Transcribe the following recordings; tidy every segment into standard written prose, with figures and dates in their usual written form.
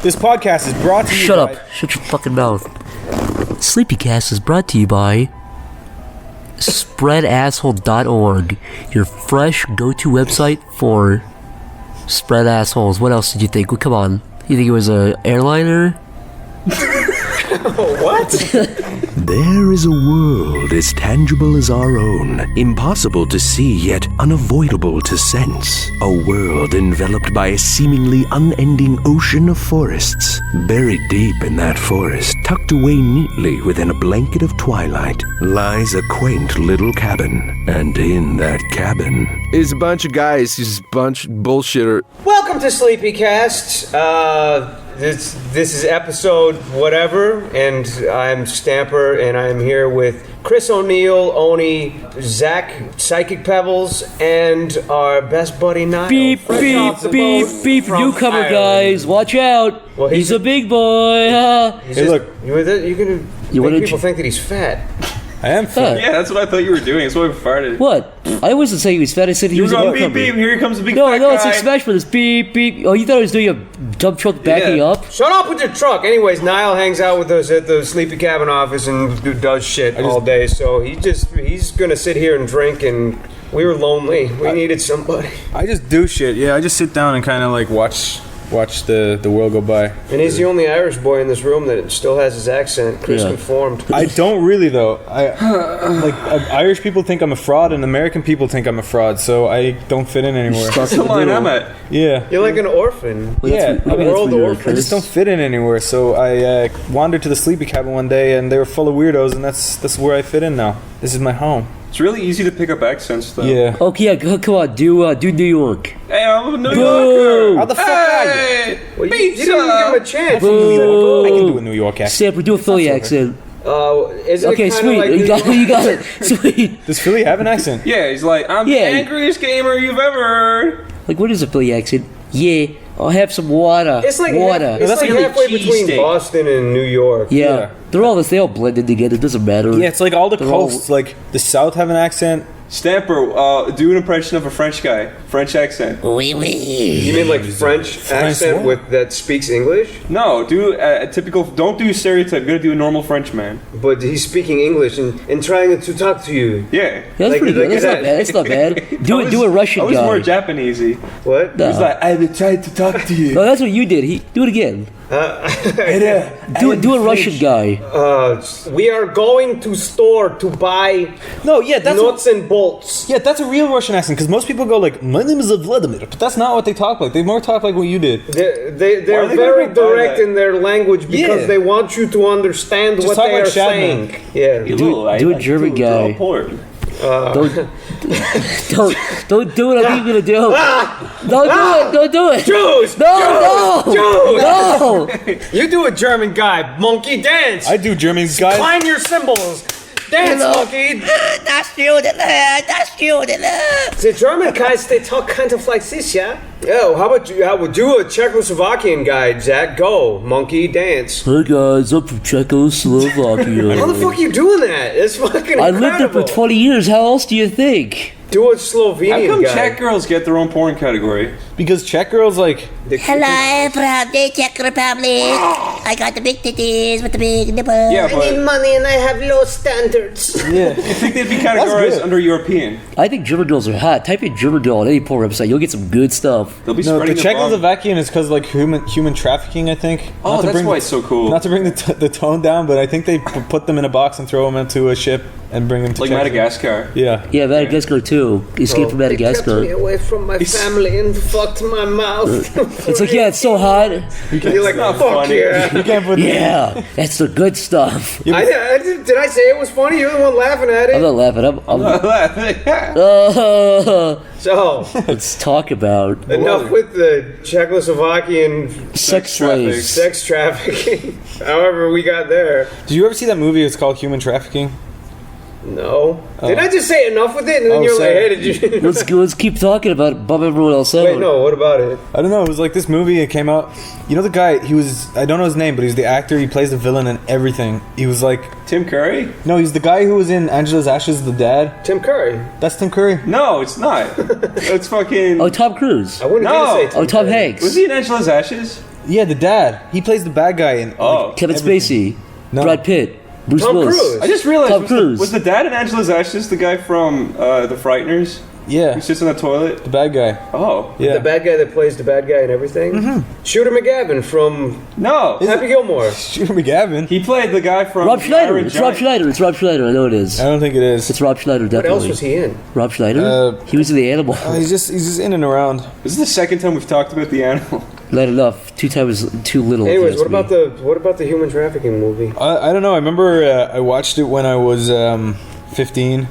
This podcast is brought to you Shut up. Shut your fucking mouth. Sleepycast is brought to you by spreadasshole.org, your fresh go-to website for spread assholes. What else did you think? Well, come on. You think it was a airliner? What? There is a world as tangible as our own, impossible to see yet unavoidable to sense. A world enveloped by a seemingly unending ocean of forests. Buried deep in that forest, tucked away neatly within a blanket of twilight, lies a quaint little cabin. And in that cabin is a bunch of guys who's a bunch of bullshitter. Welcome to Sleepycast. This is episode whatever, and I'm Stamper, and I'm here with Chris O'Neill, Oni, Zach, Psychic Pebbles, and our best buddy Niall. Beep, beep, beep, beep. Newcomer, guys. Watch out. Well, he's a big boy. Hey, look. You're gonna make people think that he's fat. I am fat. Yeah, that's what I thought you were doing. That's why I farted. What? I wasn't saying he was fat. I said he was a newcomer. Beep, beep. Here comes a big No, fat it's guy. like Smash Brothers. Beep, beep. Oh, you thought I was doing a dump truck backing up? Shut up with your truck. Anyways, Niall hangs out with us at the SleepyCabin office and does shit all day. So he's gonna sit here and drink, and we were lonely. We needed somebody. I just do shit. Yeah, I just sit down and kind of like watch the world go by. And he's the only Irish boy in this room that still has his accent. Chris conformed. I don't really though. Irish people think I'm a fraud, and American people think I'm a fraud. So I don't fit in anywhere. That's the line I'm at. Yeah. You're like an orphan. Well, Yeah, I mean, world orphan. I just don't fit in anywhere. So I wandered to the Sleepy Cabin one day, and they were full of weirdos, and that's where I fit in now. This is my home. It's really easy to pick up accents, though. Yeah. Okay, yeah, come on, do New York. Hey, I'm a New Boo! Yorker. How the fuck are you? Hey, Well, you pizza. didn't even give him a chance. I can do a New York accent. Stamper, do a Philly accent. Isn't Okay, it kinda sweet. like You got it. Sweet. Does Philly have an accent? Yeah, he's like, I'm Yeah. the angriest gamer you've ever heard. Like, what is a Philly accent? Yeah, I'll have some water. It's like water. it's That's like like a halfway between cheesesteak. Boston and New York. Yeah. They all blended together. It doesn't matter. Yeah, it's like all the They're all- coasts. Like the South have an accent. Stamper, do an impression of a French guy. French accent. Oui, oui. You mean like French accent what? that speaks English? No, do a typical. Don't do stereotype. You gotta do a normal French man. But he's speaking English and trying to talk to you. Yeah. Yeah, that's Like- pretty good. like That's not that. bad. That's not bad. Do a Russian I was guy. more Japanesey. What? No. He's like, I tried to talk to you. No, that's what you did. Do it again. Do a Russian guy. We are going to store to buy No, yeah, that's nuts and bolts. yeah, that's a real Russian accent. Because most people go like, "My name is Vladimir," but that's not what they talk like. They more talk like what you did. They're Why are they very gonna buy direct that? in their language because Yeah. they want you to understand Just what talk they like are Shadman. saying. Yeah. Do a German guy. Don't do what I'm gonna do. Don't do it. Don't do it. Jews! No, Jews! no. You do a German guy, monkey dance. I do German guys. Climb your cymbals. Dance, monkey. The German guys, they talk kind of like this, yeah? Yo, how about you? I would do a Czechoslovakian guy, Zach. Go, monkey, dance. Hey guys, I'm from Czechoslovakia. How the fuck are you doing that? It's fucking I incredible. lived there for 20 years. How else do you think? Do a Slovenian How come guy. Czech girls get their own porn category? Because Czech girls like Hello from the Czech Republic. I got the big titties with the big nipples. Yeah, but money and I have low standards. I think they'd be categorized under European. I think German girls are hot. Type in German girl on any porn website. You'll get some good stuff. They'll be no, the spreading the bomb. Czechoslovakian is because like human trafficking. I think. Oh, Not to that's bring- why it's so cool. Not to bring the tone down, but I think they put them in a box and throw them into a ship and bring them to Like Czech. Madagascar. Yeah. Yeah, Madagascar too. Escape from They kept me Madagascar. away from my family and fucked my mouth. It's like, yeah, it's so hot. You're like, not fuck funny. yeah. You can't put Yeah, that's the good stuff. Did I say it was funny? You're the one laughing at I'm it. not laughing. So, Let's talk about enough with the Czechoslovakian sex slaves. sex trafficking. However we got there. Did you ever see that movie? It's called Human Trafficking. No. Did I just say enough with it? And then you're sorry. like, hey, did you... Let's keep talking about it. Bum everyone else out. Wait, no, what about it? I don't know. It was like this movie. It came out. You know the guy? He was. I don't know his name, but he's the actor. He plays the villain in everything. He was like. Tim Curry? No, he's the guy who was in Angela's Ashes, the dad. Tim Curry. That's Tim Curry. No, it's not. It's fucking. Oh, Tom Cruise. I wouldn't No. say Tim Oh, Tom Curry. Hanks. Was he in Angela's Ashes? Yeah, the dad. He plays the bad guy in. Oh. Kevin everything. Spacey. No. Brad Pitt. Bruce Tom Willis. Cruise. I just realized Tom Cruise. was the dad in Angela's Ashes the guy from The Frighteners? Yeah, Who sits in the toilet? the bad guy. Oh. Yeah. The bad guy that plays the bad guy and everything? Mm-hmm. Shooter McGavin from No. Happy Gilmore. Shooter McGavin. He played the guy from Rob Schneider. Iron It's Giant. Rob Schneider. It's Rob Schneider. I know it is. I don't think it is. It's Rob Schneider, What definitely. else was he in? Rob Schneider? He was in The Animal. He's just in and around. This is the second time we've talked about the animal. Not enough. 2 times too little. if you Anyways, ask what about the human trafficking movie? I don't know. I remember I watched it when I was 15,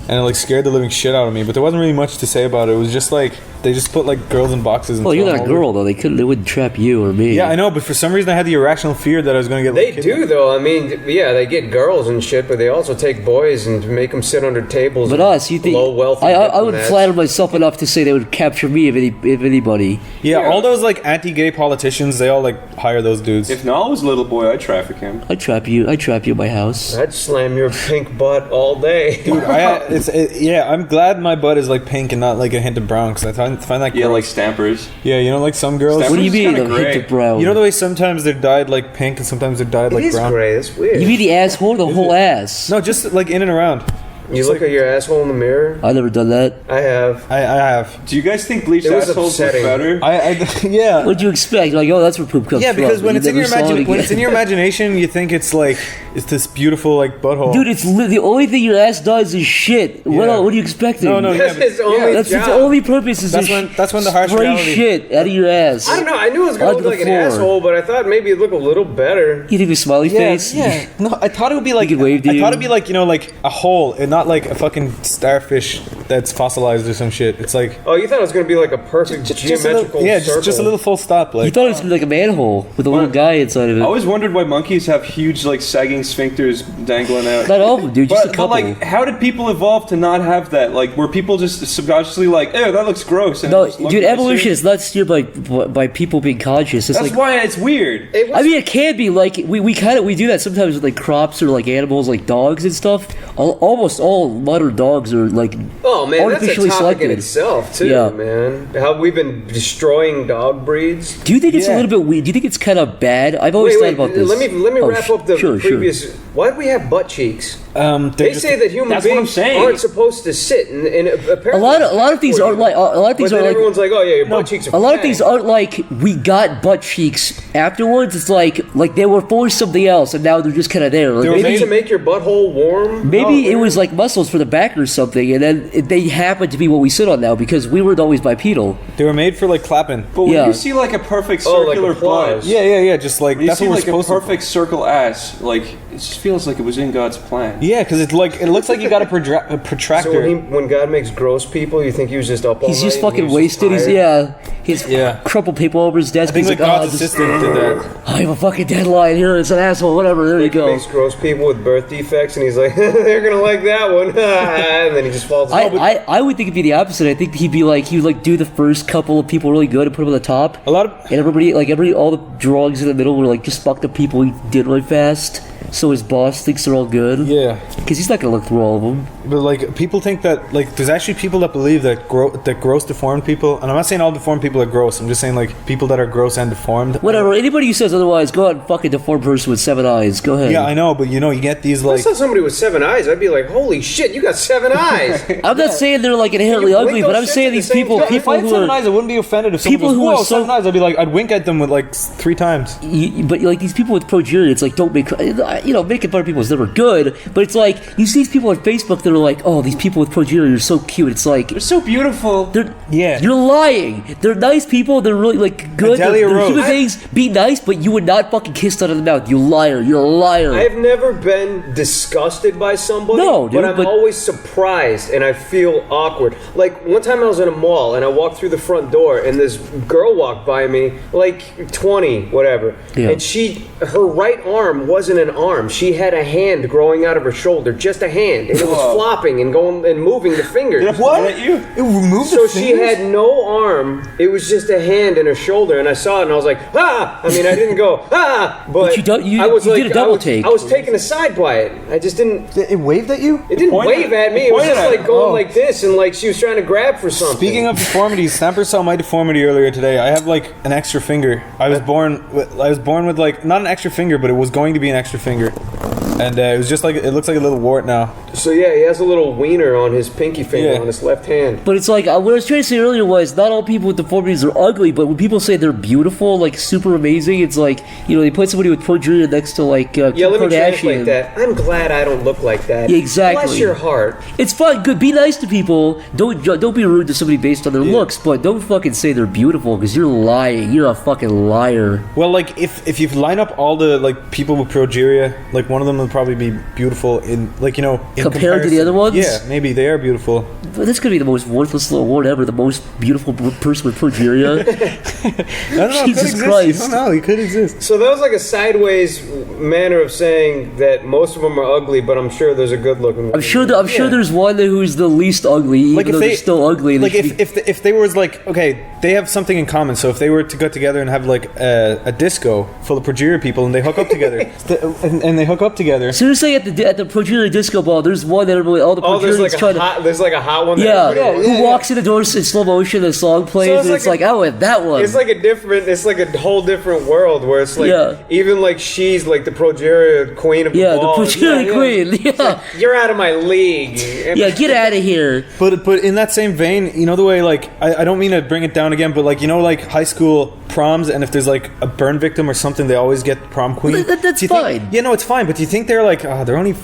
and it like scared the living shit out of me. But there wasn't really much to say about it. It was just like they just put like girls in boxes. And Well, you're throw not a them over. girl though. They wouldn't trap you or me. Yeah, I know, but for some reason I had the irrational fear that I was going to get. They like, do, kidnapped. though. I mean, yeah, they get girls and shit, but they also take boys and make them sit under tables. But and us, you think? low wealth. I would flatter myself enough to say they would capture me if anybody. Yeah, all those like anti-gay politicians, they all like hire those dudes. If Nala was a little boy, I'd traffic him. I'd trap you. I'd trap you in my house. I'd slam your pink butt all day. Dude, I'm glad my butt is like pink and not like a hint of brown because I find that Yeah, gross. like stampers. Yeah, you know, like some girls. Stampers? What do you It's mean? kinda A hint gray. of brown. You know the way sometimes they're dyed like pink and sometimes they're dyed It like is brown. gray. That's weird. You mean the asshole, or the whole ass? No, just like in and around. You look at your asshole in the mirror? I've never done that. I have. I have. Do you guys think bleached It was assholes were upsetting. better? Yeah. What'd you expect? Like, oh, that's where poop comes Yeah, from. because when You it's in your never saw it when it's in again. your imagination, you think it's like it's this beautiful like butthole. Dude, it's the only thing your ass does is shit. What Yeah. else? What are you expecting? No, yeah, That's but- his only That's its job. only purpose. Is That's to when the harsh spray reality- shit out of your ass. I don't know. I knew it was going to Onto look the like an floor. asshole, but I thought maybe it'd look a little better. You think the smiley face? Yeah. No, I thought it would be like could wave to I thought you. it'd be like like a hole and not like a fucking starfish that's fossilized or some shit. It's like Oh, you thought it was going to be like a perfect just a geometrical little, circle. just a little full stop. You Like thought it was gonna be like a manhole with a little guy inside of it. I always wondered why monkeys have huge, like, sagging sphincters dangling out. Not all of them, dude. Just a But, couple. like, how did people evolve to not have that? Like, were people just subconsciously like, "Ew, that looks gross"? And No, just looked dude, at the evolution shit? is not steered by people being conscious. It's That's like, why it's weird. It was, I mean, it can be like we do that sometimes with like crops or like animals, like dogs and stuff. Almost all modern dogs are like oh man, that's a artificially topic selected. in itself too, Yeah. man. How we've been destroying dog breeds. Do you think it's a Yeah. little bit weird? Do you think it's kind of bad? I've always thought about this. Let me Oh, wrap up the sure. previous. Why do we have butt cheeks? they're They just- say that human That's what I'm beings saying. aren't supposed to sit, and apparently A lot of things aren't like But then everyone's like, oh yeah, your butt cheeks are. a lot of things fat. aren't like we got butt cheeks afterwards. It's like they were for something else and now they're just kind of there. Like They were Maybe maybe to make your butthole warm. maybe it was like muscles for the back or something, and then they happen to be what we sit on now because we weren't always bipedal. they were made for like clapping. But when Yeah. you see like a perfect Oh, like circular applause. butt, Yeah. Just like when you that's see what we're like a supposed to. perfect circle ass, like it just feels like it was in God's plan. Yeah, because it's like it looks like you got a So protractor. when God makes gross people, you think he was just up all He's just night and fucking he was just wasted. tired? He's Yeah. crumpled paper over his desk. I think He's like like, God's oh, just, assistant did that. I have a fucking deadline here. It's an asshole. Whatever. There you He go. makes gross people with birth defects, and he's like, they're gonna like that one, and then he just falls. I would think it'd be the opposite. I think he would like do the first couple of people really good and put them on the top. A lot of And everybody, all the drawings in the middle were like just fucked up people he did really fast. So his boss thinks they're all good. yeah. Because he's not gonna look through all of them. But like people think that like there's actually people that believe that gross deformed people, and I'm not saying all deformed people are gross. I'm just saying like people that are gross and deformed. Whatever. Anybody who says otherwise, go out and fucking deformed person with 7 eyes. Go ahead. Yeah, I know, but you know, you get these If I like saw somebody with 7 eyes, I'd be like, holy shit, you got 7 eyes. I'm not saying they're like inherently Can you ugly, blink but I'm those saying shits at these the same people, time? if I had who 7 are, eyes, I wouldn't be offended if someone people goes, who "Whoa, are so- 7 eyes." I'd be like, I'd wink at them with like 3 times. but like these people with progeria, it's like don't make making fun of people is never good. But it's like you see these people on Facebook that are are like, oh, these people with progeria are so cute. It's like They're so beautiful. you're lying. They're nice people. They're really like good. They're human beings. Be nice, but you would not fucking kiss them in the mouth. You liar. You're a liar. I've never been disgusted by somebody, No, dude, but I'm always surprised and I feel awkward. Like one time I was in a mall and I walked through the front door and this girl walked by me, like 20, whatever, and her right arm wasn't an arm. She had a hand growing out of her shoulder, just a hand, and it was flopping and going and moving the fingers. What? It removed So she had no arm. It was just a hand and her shoulder, and I saw it and I was like, ah! I mean, I didn't go, ah! But you I was did like, a double take. I was taken aside by it. I just didn't. It waved at you? It didn't wave at me. It was just like going like this, and like she was trying to grab for something. Speaking of deformities, Stamper saw my deformity earlier today. I have like an extra finger. I was born with like not an extra finger, but it was going to be an extra finger, and it was just like it looks like a little wart now. So yeah, he has a little wiener on his pinky finger on his left hand. But it's like what I was trying to say earlier was not all people with deformities are ugly, but when people say they're beautiful, like super amazing, it's like they put somebody with progeria next to like Kim Let me Kardashian. translate that. I'm glad I don't look like that. Yeah, exactly. Bless your heart. It's fine. Good. Be nice to people. Don't be rude to somebody based on their looks, but don't fucking say they're beautiful because you're lying. You're a fucking liar. Well, like if you line up all the like people with progeria, like one of them would probably be beautiful in like in compared to the other ones. Yeah, maybe they are beautiful. But that's gonna be the most worthless little award ever. The most beautiful person with progeria. I don't know. Jesus Christ! Christ. I don't know. He could exist. So that was like a sideways manner of saying that most of them are ugly, but I'm sure there's a good-looking one. I'm sure there's one who's the least ugly, even though they're still ugly. Like if they were like okay, they have something in common. So if they were to get together and have like a disco full of progeria people and they hook up together, and they hook up together. Seriously, at the progeria disco ball, there's one that everybody, all the progerians there's like a hot one. Who walks in the doors in slow motion, the song plays, and it's like, oh, that one. It's like a whole different world where it's like even like she's like the progeria queen of the ball. The progeria queen. Yeah, like, you're out of my league. Yeah, get out of here. But in that same vein, the way like I don't mean to bring it down again, but like like high school proms, and if there's like a burn victim or something, they always get prom queen. That's fine. Yeah, no, it's fine. But do you think they're like they're only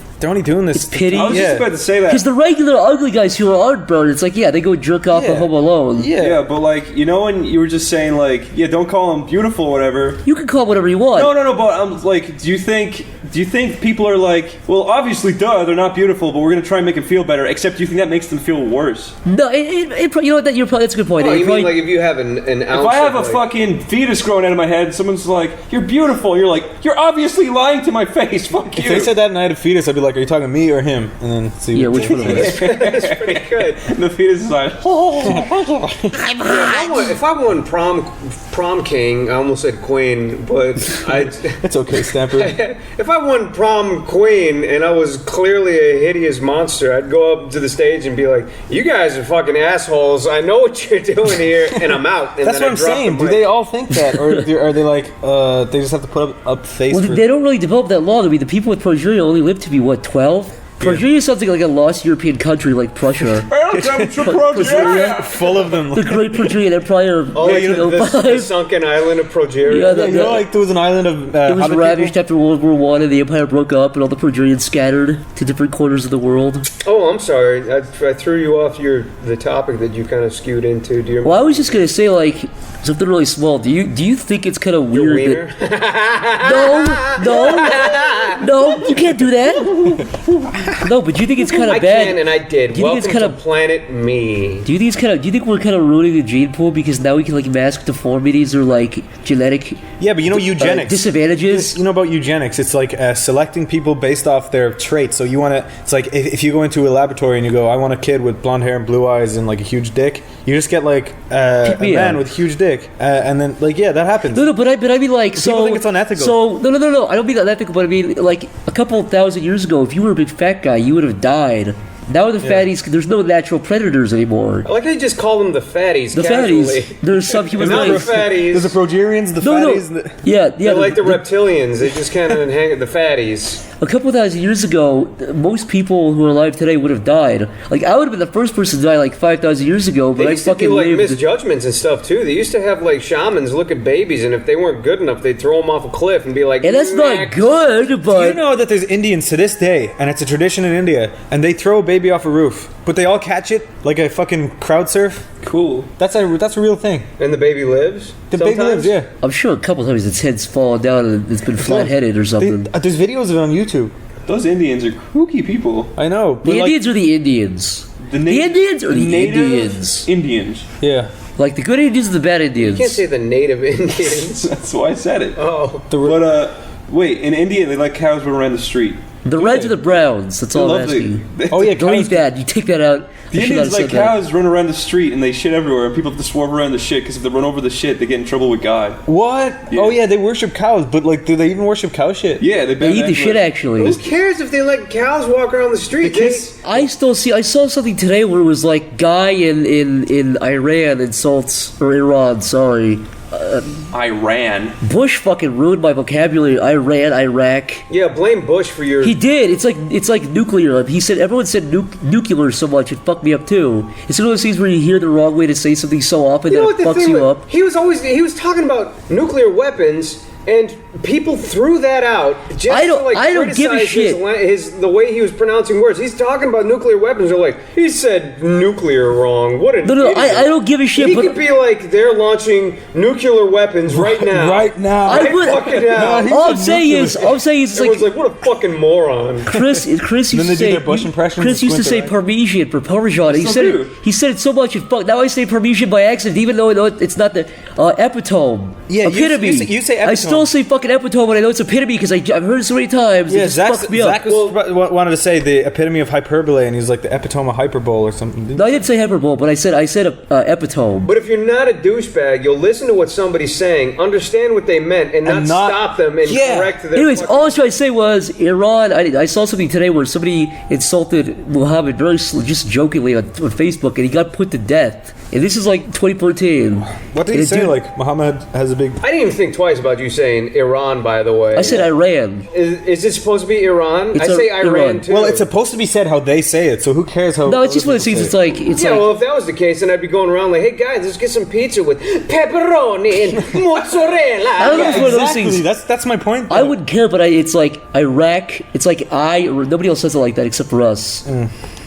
doing this? It's pity. I was just about to say that because the regular ugly guys who aren't burned, it's like they go jerk off at Home Alone. Yeah, but like when you were just saying like don't call them beautiful or whatever. You can call them whatever you want. No, but I'm like, do you think people are like, well, obviously, they're not beautiful, but we're gonna try and make them feel better? Except, do you think that makes them feel worse? No, that's a good point. Oh, you mean like if you have an ounce? If I have a fucking fetus growing out of my head, and someone's like, "You're beautiful," you're like, "You're obviously lying to my face." Fuck you. If they said that and I had a fetus, I'd be like, "Are you talking to me or him?" And then see. Which one it is. That's pretty good. The fetus is like, I'm hot. If I won prom king, I almost said queen, but It's okay, Stamper. if I won prom queen and I was clearly a hideous monster, I'd go up to the stage and be like, "You guys are fucking assholes. I know what you're doing here," and I'm out. And That's what I'm saying. Do they all think that, or are they like they just have to put up face? Well, they don't really develop that long. I mean, the people with progeria only live to be 12. Progeria is something like a lost European country like Prussia. Full of them. The Great Progerian Empire of the sunken island of progeria. Like there was an island of. It was ravaged after World War I, and the empire broke up, and all the Progerians scattered to different corners of the world. Oh, I'm sorry. I threw you off the topic that you kind of skewed into. Well, I was just gonna say like something really small. Do you think it's kind of weird? No, you can't do that. No, but do you think it's kind of bad? I can, and I did. Do you think it's kind of Planet Me? Do you think we're kind of ruining the gene pool because now we can like mask deformities or like genetic? Yeah, but eugenics disadvantages. You know about eugenics? It's like selecting people based off their traits. So you want to. It's like if you go into a laboratory and you go, "I want a kid with blonde hair and blue eyes and like a huge dick," you just get like a man with a huge dick, and then like that happens. No, but I mean like people think it's unethical. So no, I don't mean unethical, but I mean like a couple thousand years ago, if you were a big fat guy, you would have died. Now the fatties, there's no natural predators anymore. I like how you just call them the fatties. The casually. fatties. There's some human not beings. the fatties. There's the progerians, the fatties. Yeah. They're like the reptilians. They just kind of hang at the fatties. a couple thousand years ago, most people who are alive today would have died. Like, I would have been the first person to die like 5,000 years ago, but They I used to fucking do like lived. misjudgments and stuff too. They used to have like shamans look at babies, and if they weren't good enough, they'd throw them off a cliff and be like, And that's not "Next." good, but You know that there's Indians to this day, and it's a tradition in India, and they throw a baby off a roof, but they all catch it like a fucking crowd surf. Cool. That's a real thing. And the baby lives. The baby lives, yeah. I'm sure a couple times its head's fallen down and it's been flat-headed or something. There's videos of it on YouTube. Those Indians are kooky people. I know. The Indians or the Indians? The Indians or the native Indians? Indians. Yeah. Like the good Indians or the bad Indians? You can't say the native Indians. That's why I said it. Oh. But wait, in India they let cows run around the street. The Reds or the Browns? That's all I'm asking. Oh yeah, Delete that. You take that out. The I should not Indians have let said that. cows run around the street and they shit everywhere, and people have to swerve around the shit because if they run over the shit, they get in trouble with God. What? Yeah. Oh yeah, they worship cows, but like, do they even worship cow shit? Yeah, they They eat the shit, actually. Who cares if they let cows walk around the street? I saw something today where it was like guy in Iran insults, or Iran, sorry. Iran. Bush fucking ruined my vocabulary. Iran, Iraq. Yeah, blame Bush for your... He did. It's like nuclear. He said everyone said nuclear so much it fucked me up too. It's one of those things where you hear the wrong way to say something so often that it fucks you up. He was talking about nuclear weapons, and people threw that out just I don't give a criticize shit. the way he was pronouncing words. He's talking about nuclear weapons. They're like, he said nuclear wrong. What an No, idiot. I don't give a shit. He but could be like, they're launching nuclear weapons right now. Right now. I would. Fucking hell. All I'm saying is, it's Everyone's like like, what a fucking moron. Chris used Then to they do say. their Bush impressions Chris and used to say squint Parmesan for Parmesan. He still said do. it. He said it so much. It fuck. Now I say Parmesan by accident, even though I know it's not the epitome. Yeah, epitome. you say I epitome. still say fucking epitome when I know it's epitome because I've heard it so many times. Yeah, it just fucks me up. Zach wanted to say the epitome of hyperbole, and he's like the epitome of hyperbole or something. No, I didn't say hyperbole, but I said epitome. But if you're not a douchebag, you'll listen to what somebody's saying, understand what they meant, and not stop them and correct their... Anyways, all I was trying to say was Iran. I saw something today where somebody insulted Muhammad just jokingly on Facebook, and he got put to death. And this is like 2014. What did he say? Like Muhammad has a big... I didn't even think twice about you saying Iran, by the way. I said Iran. Is it supposed to be Iran? It's I say Iran, Iran. too. Well, it's supposed to be said how they say it, so who cares how... No, it's just one of those things. It's like well, if that was the case, then I'd be going around like, hey guys, let's get some pizza with pepperoni and mozzarella. I don't know if it's one of those exactly. things. That's my point. I wouldn't care, but it's like Iraq. It's like nobody else says it like that except for us.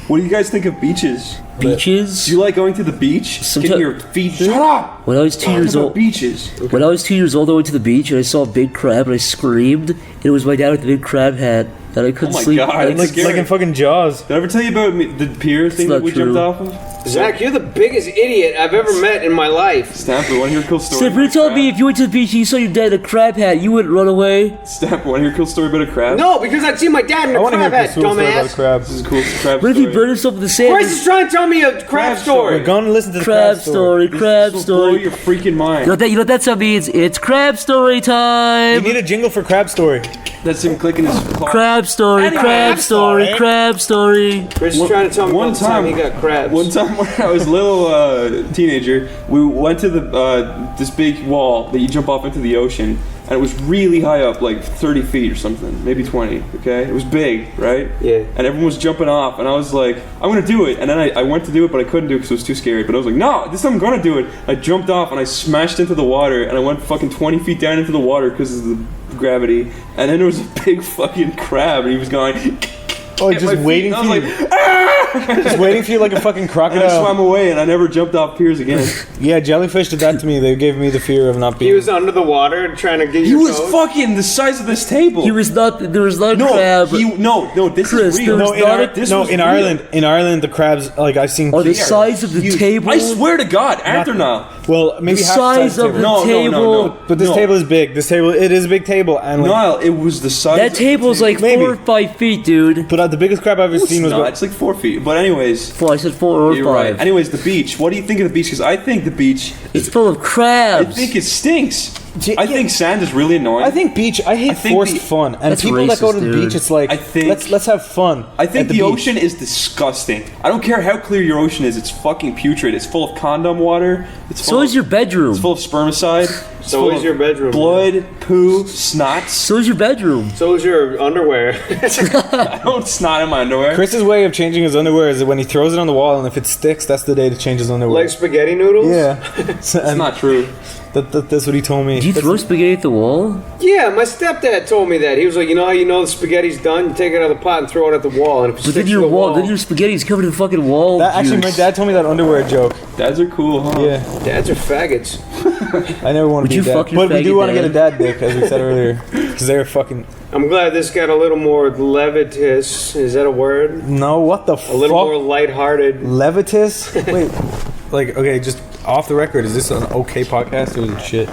What do you guys think of beaches? Beaches. Do you like going to the beach? Getting your feet... Shut up! When I was 2 years Talk about old, beaches. When I was 2 years old, I went to the beach and I saw a big crab and I screamed. And it was my dad with the big crab hat that I couldn't Oh my sleep. God, I- it's like in fucking Jaws. Did I ever tell you about the pier thing not that we true. jumped off of? Zach, you're the biggest idiot I've ever met in my life. Stanford, want to hear a cool story? Steph, you told me if you went to the beach and you saw your dad in a crab hat, you wouldn't run away. Stanford, want to hear a cool story about a crab? No, because I'd see my dad in I a want to hear crab a hat, cool story about a dumbass. crab. This is a cool crab What if story. he burned himself in the sand? Bryce is trying to tell me a crab story. We're going to listen to the Crab story, crab This will blow story. your freaking mind. You know what that sound means? It's crab story You time. need a jingle for crab story. That's him clicking his claw. Crab story, crab story, crab story. Chris is trying to tell me One about the time he time- got crabs. One time when I was a little teenager, we went to this big wall that you jump off into the ocean, and it was really high up, like 30 feet or something, maybe 20, okay? It was big, right? Yeah. And everyone was jumping off, and I was like, I'm gonna do it. And then I went to do it, but I couldn't do it because I was too scared. But I was like, no, this time I'm gonna do it. I jumped off, and I smashed into the water, and I went fucking 20 feet down into the water because of the gravity. And then there was a big fucking crab, and he was going... Oh, at my just feet, waiting and I for was you. like, "Ah!" Just waiting for you like a fucking And I crocodile. swam away, and I never jumped off piers again. Yeah, jellyfish did that to me. They gave me the fear of not being... He was under the water trying to get He your was toes. fucking the size of this table. There was not a no, crab. no, this Chris, is real. there was not a- This was in real. Ireland. In Ireland, the crabs, like I've seen... Or the size of the Huge. table. I swear to God, after now. Well, maybe The half size of table. the No, table. But this No. table is big. It is a big table, and like, Niall, it was the size. That table's like Maybe. 4 or 5 feet, dude. But the biggest crab I've ever It's seen was... not. It's like 4 feet. But anyways, 4, I said 4 or 5. you're right. Anyways, the beach. What do you think of the beach? Because I think the beach. It's full of I crabs. think it stinks. I think sand is really annoying. I think beach. I hate forced fun, and That's people that go to racist, the dude. beach, it's like let's have fun. I think the beach. ocean is disgusting. I don't care how clear your ocean is. It's fucking putrid. It's full of condom water. So is your bedroom. It's full of spermicide. So is your bedroom. Blood, poo, snots. So is your bedroom. So is your underwear. I don't snot in my underwear. Chris's way of changing his underwear is that when he throws it on the wall, and if it sticks, that's the day to change his underwear. Like spaghetti noodles? Yeah. It's not true. That's what he told me. Do you throw spaghetti at the wall? Yeah, my stepdad told me that. He was like, you know how you know the spaghetti's done? You take it out of the pot and throw it at the wall. And if it But then sticks to the wall... then your spaghetti's covered in fucking wall Actually, my juice. dad told me that underwear joke. Dads are cool, huh? Yeah. Dads are faggots. I never want to be you a dad. fuck your But we do faggot want to get a dad? dad dick, as we said earlier. Because they're fucking... I'm glad this got a little more levitus. Is that a word? No, what the fuck? A little more lighthearted. Levitus? Wait. Like, okay, just off the record, is this an okay podcast or is it shit?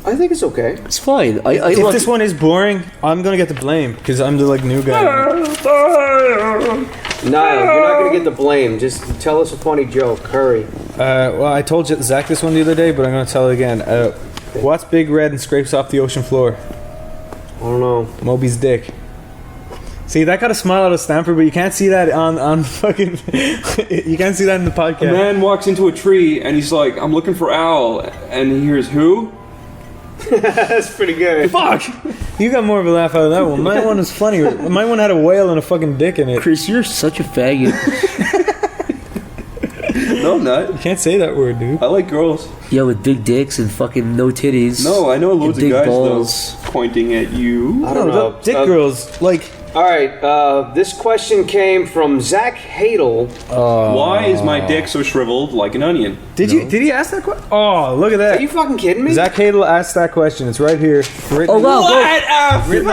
I think it's okay. It's fine. If this one is boring, I'm gonna get the blame because I'm the like new guy. Niall, you're not going to get the blame. Just tell us a funny joke. Hurry. Well, I told Zach this one the other day, but I'm gonna tell it again. What's big red and scrapes off the ocean floor? I don't know. Moby's dick. See, that got a smile out of Stamford, but you can't see that on fucking. You can't see that in the podcast. A man walks into a tree and he's like, I'm looking for Owl. And he hears who? That's pretty good. Fuck! You got more of a laugh out of that one. My one was funnier. My one had a whale and a fucking dick in it. Chris, you're such a faggot. No, I'm not. You can't say that word, dude. I like girls. Yeah, with big dicks and fucking no titties. No, I know loads of big guys balls. though pointing at you. I don't No, know. the dick girls, like. All right. This question came from Zach Hadel. Why is my dick so shriveled like an onion? Did he ask that question? Oh, look at Are that. you fucking kidding me? Zach Hadel asked that question. It's right here. Written, Oh wow! written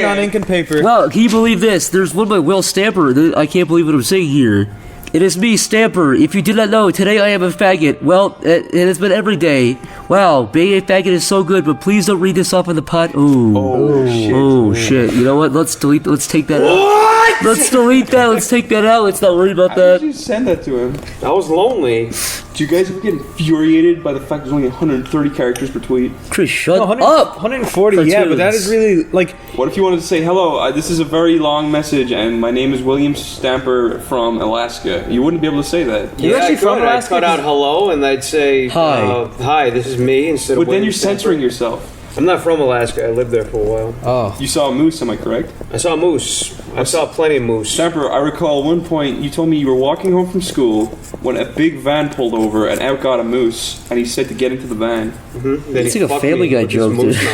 on ink and paper. Wow, can you believe this? There's one by Will Stamper. I can't believe what I'm saying here. It is me, Stamper. If you did not know, today I am a faggot. Well, it has been every day. Wow, being a faggot is so good, but please don't read this off on the pod. Ooh. Oh, shit. You know what? Let's take that out. Let's delete that. Let's take that out. Let's not worry about How did that. you send that to him? I was lonely. Do you guys ever get infuriated by the fact there's only 130 characters per tweet? Chris, shut No, up. 140, yeah, but that is really, like... What if you wanted to say, hello, this is a very long message, and my name is William Stamper from Alaska? You wouldn't be able to say that. You're actually I from could. I'd Alaska? cut out hello and I'd say, Hi. hi, this is me, instead But of then William you're Stamper. censoring yourself. I'm not from Alaska. I lived there for a while. Oh. You saw a moose, am I correct? I saw moose. I saw plenty of moose. Stamper, I recall one point you told me you were walking home from school when a big van pulled over and out got a moose, and he said to get into the van. Then It's he like a fucked Family me Guy with his joke, moose dude.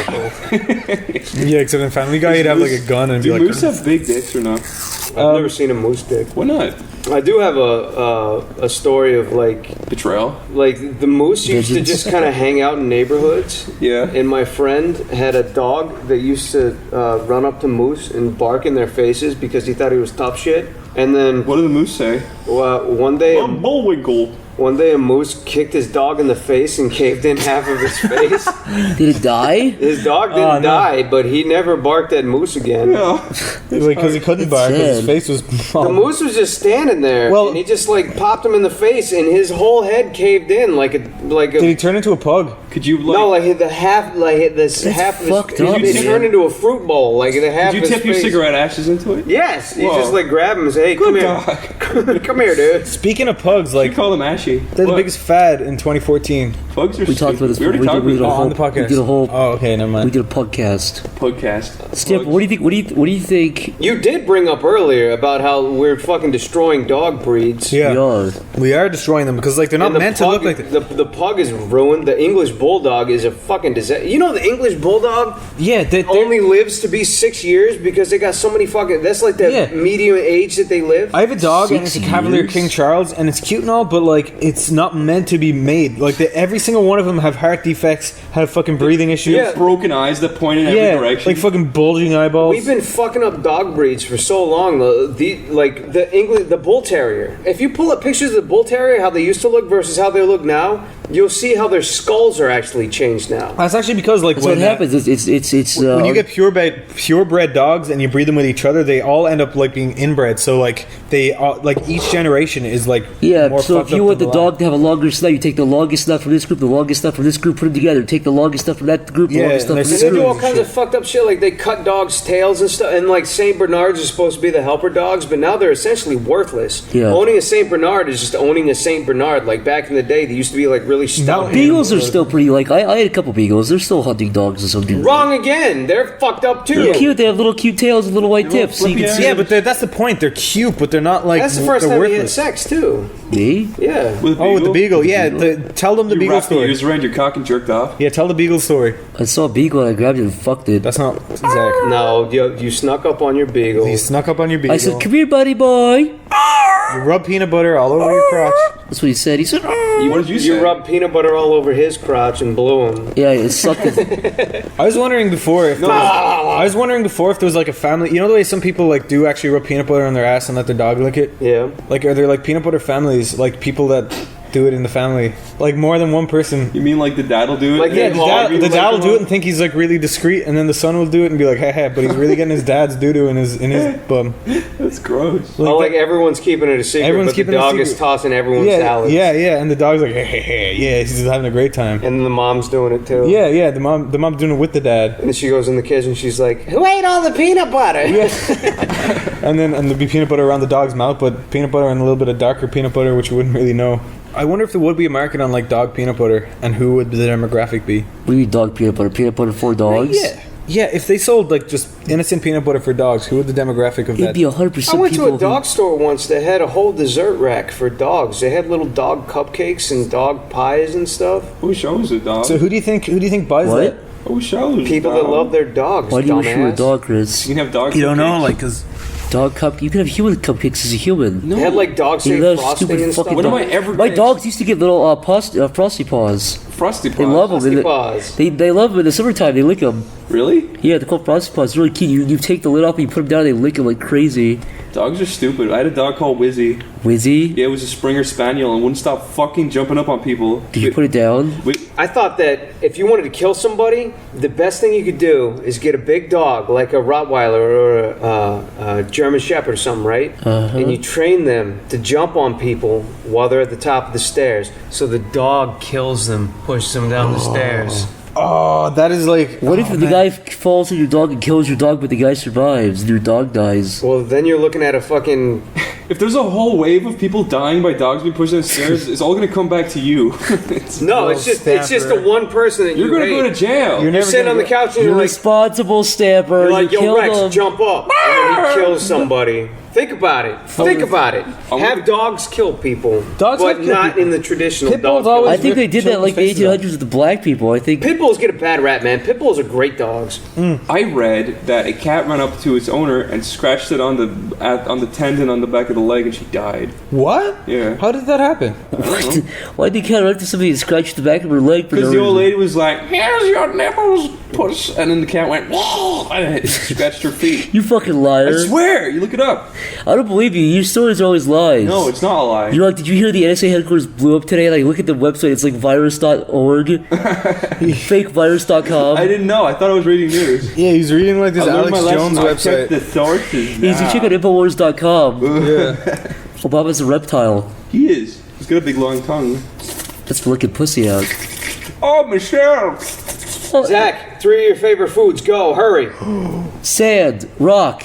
knuckle. Yeah, except in Family Guy, you'd have like a gun and be Do like... moose have big dicks or not? I've never seen a moose dick. Why not? I do have a story of like Betrayal? the moose used to Pigeons. just kind of hang out in neighborhoods. Yeah. And my friend had a dog that used to run up to moose and bark in their faces because he thought he was tough shit. And then What did the moose say? one day Bullwinkle. a moose kicked his dog in the face and caved in half of his face. Did it die? His dog didn't die, but he never barked at moose again. Because he couldn't bark because his sad. face was... The moose was just standing there, Well- and he just like popped him in the face, and his whole head caved in like a Did he turn into a pug? Could you, like... no, like the half, like this half of fucked his up, it man. turned into a fruit bowl, like the half. Did you of his tip your face. cigarette ashes into it? Yes, he Whoa. just like grabbed him and say, "Hey, come here, come here, dude." Speaking of pugs, You like... call them ashy. They're the What? biggest fad in 2014. Bugs are We talked about this. We already We talked did a about whole- On the podcast. We did a whole. Oh, okay, never We mind. did a podcast. this podcast. Stamper, what do you think? What do you think? You did bring up earlier about how we're fucking destroying dog breeds. Yeah, We are. we are destroying them because like they're not And the meant to pug- look like that. the pug is ruined. The English bulldog is a fucking disaster. You know the English bulldog Yeah, they're only lives to be 6 years because they got so many fucking. That's like the Yeah. median age that they live. I have a dog and 6 it's a Cavalier years? King Charles and it's cute and all, but like it's not meant to be made. Like every single one of them have heart defects, have fucking breathing issues. Yeah. Broken eyes that point in every Yeah, direction. like fucking bulging eyeballs. We've been fucking up dog breeds for so long. The Bull Terrier. If you pull up pictures of the Bull Terrier, how they used to look versus how they look now, you'll see how their skulls are actually changed now. That's actually because like That's what happens. It's when you get purebred dogs and you breed them with each other, they all end up like being inbred. So like they like each generation is like more so fucked if you up want than the dog to have a longer snout, you take the longest snout from this group, the longest snout from this group, put them together. Take the longest snout from that group, the longest snout from this They do group. all kinds of fucked up shit. Like they cut dogs' tails and stuff. And like Saint Bernards are supposed to be the helper dogs, but now they're essentially worthless. Yeah. Owning a Saint Bernard is just owning a Saint Bernard. Like back in the day, they used to be like really stout. Beagles are still pretty. Like I had a couple beagles. They're still hunting dogs or something. Wrong again. They're fucked up too. They're cute. They have little cute tails and little white tips. So you can see. Yeah, but that's the point. They're cute, but they're not like. That's the first they're time we had worthless. sex too. Me? Yeah. With the beagle. Yeah, tell them the You beagle wrapped the story. ears around your cock and jerked off. Yeah, tell the beagle story. I saw a beagle and I grabbed it and fucked it. That's not Zach. No, you snuck up on your beagle. You snuck up on your beagle. I said, "Come here, buddy boy." You rub peanut butter all over your crotch. That's what he said. He said, What did you say? You rubbed peanut butter all over his crotch and blew him. "Yeah, it sucked." It. I was wondering before if there was like a family. You know the way some people like do actually rub peanut butter on their ass and let their dog lick it. Yeah. Like, are there like peanut butter families? Like people that do it in the family, like more than one person. You mean like the dad will do it? Like, Yeah, Yeah, the dad will do it and think he's like really discreet, and then the son will do it and be like, "Hey, but he's really getting his dad's doo doo in his bum." That's gross. Like everyone's keeping it a secret, Everyone's but the keeping it a dog secret. is tossing everyone's Yeah, salads. yeah, and the dog's like, "Hey, yeah, he's just having a great time." And the mom's doing it too. Yeah, the mom's doing it with the dad, And then she goes in the kitchen, she's like, "Who ate all the peanut butter?" and there'd be peanut butter around the dog's mouth, but peanut butter and a little bit of darker peanut butter, which you wouldn't really know. I wonder if there would be a market on like dog peanut butter, and who would the demographic be? What do you mean dog peanut butter? Peanut butter for dogs? Yeah. If they sold like just innocent peanut butter for dogs, who would the demographic of It'd that? be 100% I went to people a dog store once that had a whole dessert rack for dogs. They had little dog cupcakes and dog pies and stuff. Who shows it, dog? So who do you think buys What? that? Who shows People dog? that love their dogs. Why do you wish you were a dumbass. dog, Chris? You can have dog. You don't know, cupcakes. like, because Dog cup. You can have human cupcakes as a human. They had like dog He shaped loves frosting stupid and stuff. fucking What am I dog. ever My gonna- dogs used to get little frosty paws. Frosty Paws. They love them. Frosty Paws. They love them in the summertime. They lick them. Really? Yeah, they're called frosty paws. It's really cute. You take the lid off and you put them down. And they lick them like crazy. Dogs are stupid. I had a dog called Wizzy. Wizzy, Yeah, it was a Springer Spaniel and wouldn't stop fucking jumping up on people. did you put it down? I thought that if you wanted to kill somebody, the best thing you could do is get a big dog, like a Rottweiler or a German Shepherd or something, right? And you train them to jump on people while they're at the top of the stairs. So the dog kills them, pushes them down the stairs. oh, that is like. What if the guy falls on your dog and kills your dog, but the guy survives and your dog dies? Well, then you're looking at a fucking... If there's a whole wave of people dying by dogs being pushed down the stairs, it's all gonna come back to you. No, it's just the one person that You're you gonna hate. go to jail. You're sitting on the couch and You're you're like, responsible, Stamper. you're like, you yo, killed Rex, him. jump up. And then he kills somebody. Think about it. Think about it. I'm Have gonna- dogs kill people, Dogs but have killed not people. in the traditional Pit dog bulls always- killing. I think they did that in like the Children's faces 1800s with the black people. I think. Pit bulls get a bad rap, man. Pit bulls are great dogs. I read that a cat ran up to its owner and scratched it on the tendon on the back of the leg, and she died. What? Yeah. How did that happen? Why did you cat run up to somebody and scratch the back of her leg for no Because the old reason? lady was like, "Here's your nipples, puss," and then the cat went, "Whoa," and it scratched her feet. You fucking liar! I swear, you look it up. I don't believe you. Your stories are always lies. No, it's not a lie. You're like, did you hear the NSA headquarters blew up today? Like, look at the website. It's like virus.org, fakevirus.com. I didn't know. I thought I was reading news. Yeah, he's reading like this I learned Alex my Jones lesson. I checked the website. sources. Easy, now. check out infowars.com. Yeah. Obama's a reptile. He is. He's got a big long tongue. That's for licking pussy out. Oh, Michelle. Zach, 3 of your favorite foods. Go, hurry. Sand, rock,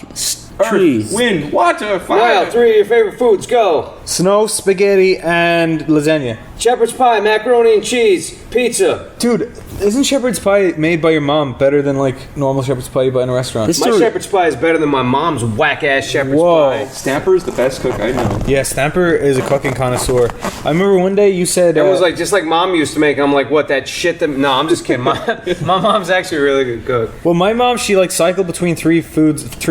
tree. Earth, wind, water, fire. Wow, 3 of your favorite foods. Go. Snow, spaghetti, and lasagna. Shepherd's pie, macaroni and cheese, pizza. Dude, isn't shepherd's pie made by your mom better than like normal shepherd's pie you buy in a restaurant? This My story- shepherd's pie is better than my mom's whack-ass shepherd's Whoa. pie. Stamper is the best cook I know. Yeah, Stamper is a cooking connoisseur. I remember one day you said It was like just like mom used to make. I'm like, what, that shit that... No, I'm just kidding. My mom's actually a really good cook. well, my mom, she like cycled between three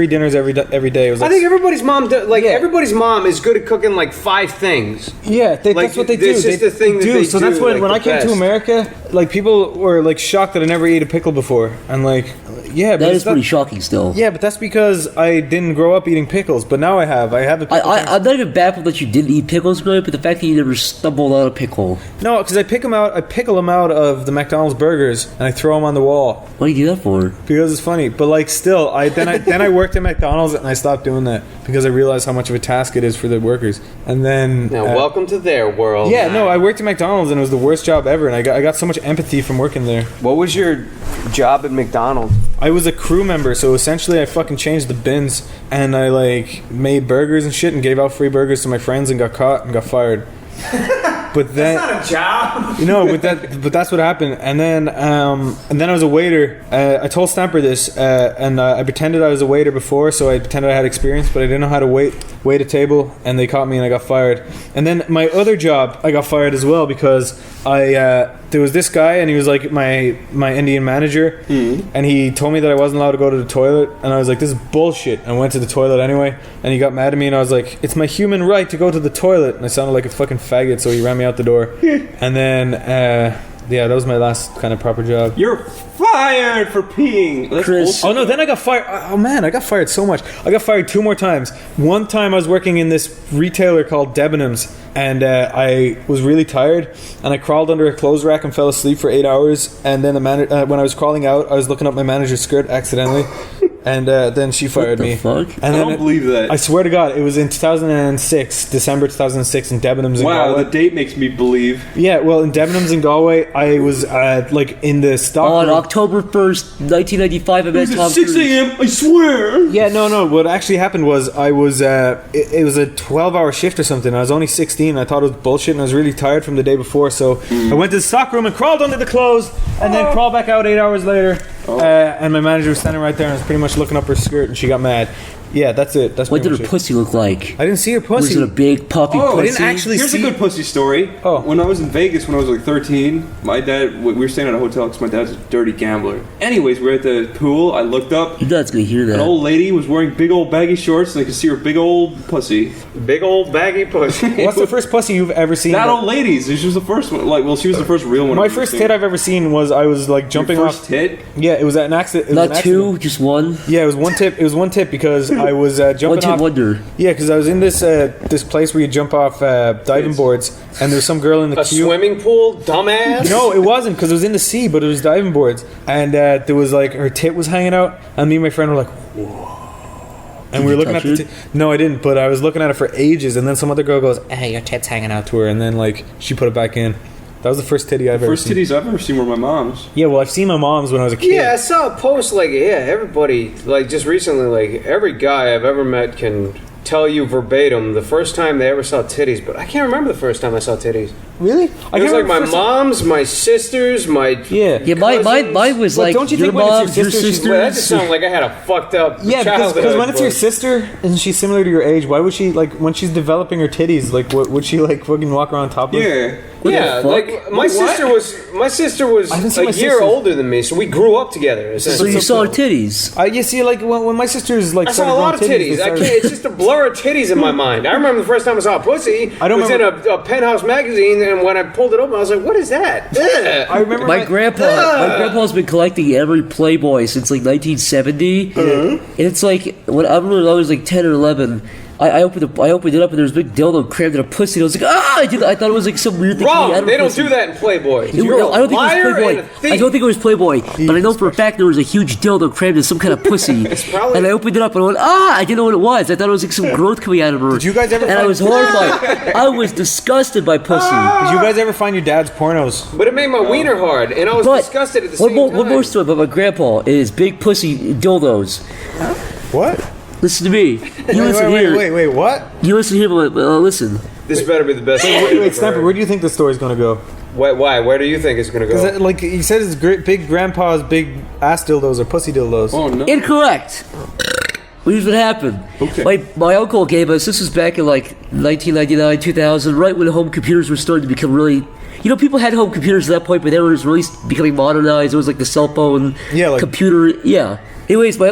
dinners every day. It was I like, think everybody's mom, Yeah. everybody's mom is good at cooking like 5 things. yeah, like, that's what they do. this is the thing that they so do, that's when like, when the I came to best. America, like people were like shocked that I never ate a pickle before, and like Yeah, but That it's is pretty shocking still. Yeah, but that's because I didn't grow up eating pickles, but now I have. I have a pickle. I'm not even baffled that you didn't eat pickles growing up, but the fact that you never stumbled on a pickle. No, because I pickle them out of the McDonald's burgers and I throw them on the wall What do you do that for? because it's funny. But like, still, then I worked at McDonald's and I stopped doing that because I realized how much of a task it is for the workers. And then Now, welcome to their world. yeah, no, I worked at McDonald's and it was the worst job ever, and I got so much empathy from working there. What was your job at McDonald's? I was a crew member, so essentially I fucking changed the bins and I like made burgers and shit and gave out free burgers to my friends and got caught and got fired. But then That's not a job. you know, but that's what happened. And then I was a waiter. I told Stamper this, and I pretended I was a waiter before, so I pretended I had experience, but I didn't know how to wait a table, and they caught me, and I got fired. And then my other job, I got fired as well because there was this guy, and he was like my Indian manager, and he told me that I wasn't allowed to go to the toilet, and I was like, this is bullshit. I went to the toilet anyway, and he got mad at me, and I was like, it's my human right to go to the toilet, and I sounded like a fucking faggot, so he ran me out the door. And then yeah, that was my last kind of proper job. You're fired for peeing. That's Chris. bullshit. Oh no, then I got fired. Oh man, I got fired so much. I got fired 2 more times. One time I was working in this retailer called Debenhams, and I was really tired, and I crawled under a clothes rack and fell asleep for 8 hours. And then when I was crawling out, I was looking up my manager's skirt accidentally, and then she fired the me. fuck? And I then don't believe that. I swear to God, it was in 2006, December 2006, in Debenhams in Wow, Galway. the date makes me believe. Yeah, well, in Debenhams in Galway, I was like in the stock On room. October 1st, 1995, I met It Tom was at 6 Cruise. a.m., I swear. Yeah, no. What actually happened was it was a 12-hour shift or something. I was only 16. I thought it was bullshit, and I was really tired from the day before. So I went to the stock room and crawled under the clothes, and then crawled back out 8 hours later. And my manager was standing right there, and I was pretty much looking up her skirt, and she got mad. Yeah, that's it. That's What pretty did her much it. pussy look like? I didn't see her Was pussy. it a big puppy Oh, pussy? I didn't actually Here's see. a good pussy story. Oh. When I was in Vegas when I was like 13, my dad, we were staying at a hotel because my dad's a dirty gambler. Anyways, we were at the pool. I looked up. Your dad's gonna hear that. An old lady was wearing big old baggy shorts, and I could see her big old pussy. Big old baggy pussy. What's the first pussy you've ever seen? That old lady. She was the first one. Like, well, she was the first real one. My I've ever first seen. tit I've ever seen was I was like jumping Your off. first tit? Yeah, it was an accident. It was Not an two, accident. just one. Yeah, it was one tip. It was one tip because I was jumping One off. tip wonder. Yeah, because I was in this place where you jump off diving boards, and there was some girl in the A queue. swimming pool, dumbass. No, it wasn't because it was in the sea, but it was diving boards, and there was like her tit was hanging out, and me and my friend were like, "Whoa!" And we were you looking at touch the it? No, I didn't, but I was looking at it for ages, and then some other girl goes, "Hey, your tit's hanging out," to her, and then like she put it back in. That was the first titty I've ever First seen. titties I've ever seen were my mom's. Yeah, well, I've seen my mom's when I was a kid. Yeah, I saw a post like, everybody, like just recently, like every guy I've ever met can tell you verbatim the first time they ever saw titties, but I can't remember the first time I saw titties. Really? It was like my mom's, my sister's, my Yeah. Yeah, mine was But like don't you your think when mom, it's your your sister, she's- sister. Well, that just sounded like I had a fucked up Yeah, childhood. because when it's your but- sister and she's similar to your age, why would she like when she's developing her titties? Like, what would she like fucking walk around top of? Yeah. Yeah, the fuck? like my sister was I haven't seen a my year sister. older than me, so we grew up together. So you saw her titties. You see, like when my sister's like I saw a started lot of growing titties. they I started- can't, it's just a blur of titties in my mind. I remember the first time I saw a pussy. I don't it was in a Penthouse magazine, and when I pulled it open, I was like, "What is that?" Ugh. I remember My grandpa's been collecting every Playboy since like 1970, and it's like when I remember I was like 10 or 11. I opened it up and there was a big dildo crammed in a pussy. And I was like, I thought it was like some weird thing. Wrong. coming out of They a don't pussy. do that in Playboy. It- You're a I don't think it liar was Playboy. and a thief. I don't think it was Playboy, but I know for a fact there was a huge dildo crammed in some kind of pussy. probably- And I opened it up and I went, I didn't know what it was. I thought it was like some growth coming out of her. Did you guys ever And I find- was horrified. I was disgusted by pussy. Did you guys ever find your dad's pornos? But it made my wiener hard, and I was But disgusted at the one same more, time. one more story about my grandpa is big pussy dildos. What? Listen to me. You listen here. Wait, what? You listen here, but listen. This better be the best. Wait, Stamper, where do you think the story's gonna go? Why? Where do you think it's gonna go? Because like you said, it's big grandpa's big ass dildos or pussy dildos. Oh no. Incorrect. Well, here's what happened. Okay. My uncle gave us, this was back in like 1999, 2000, right when home computers were starting to become really... You know, people had home computers at that point, but they were really becoming modernized. It was like the cell phone, computer, yeah. Anyways, my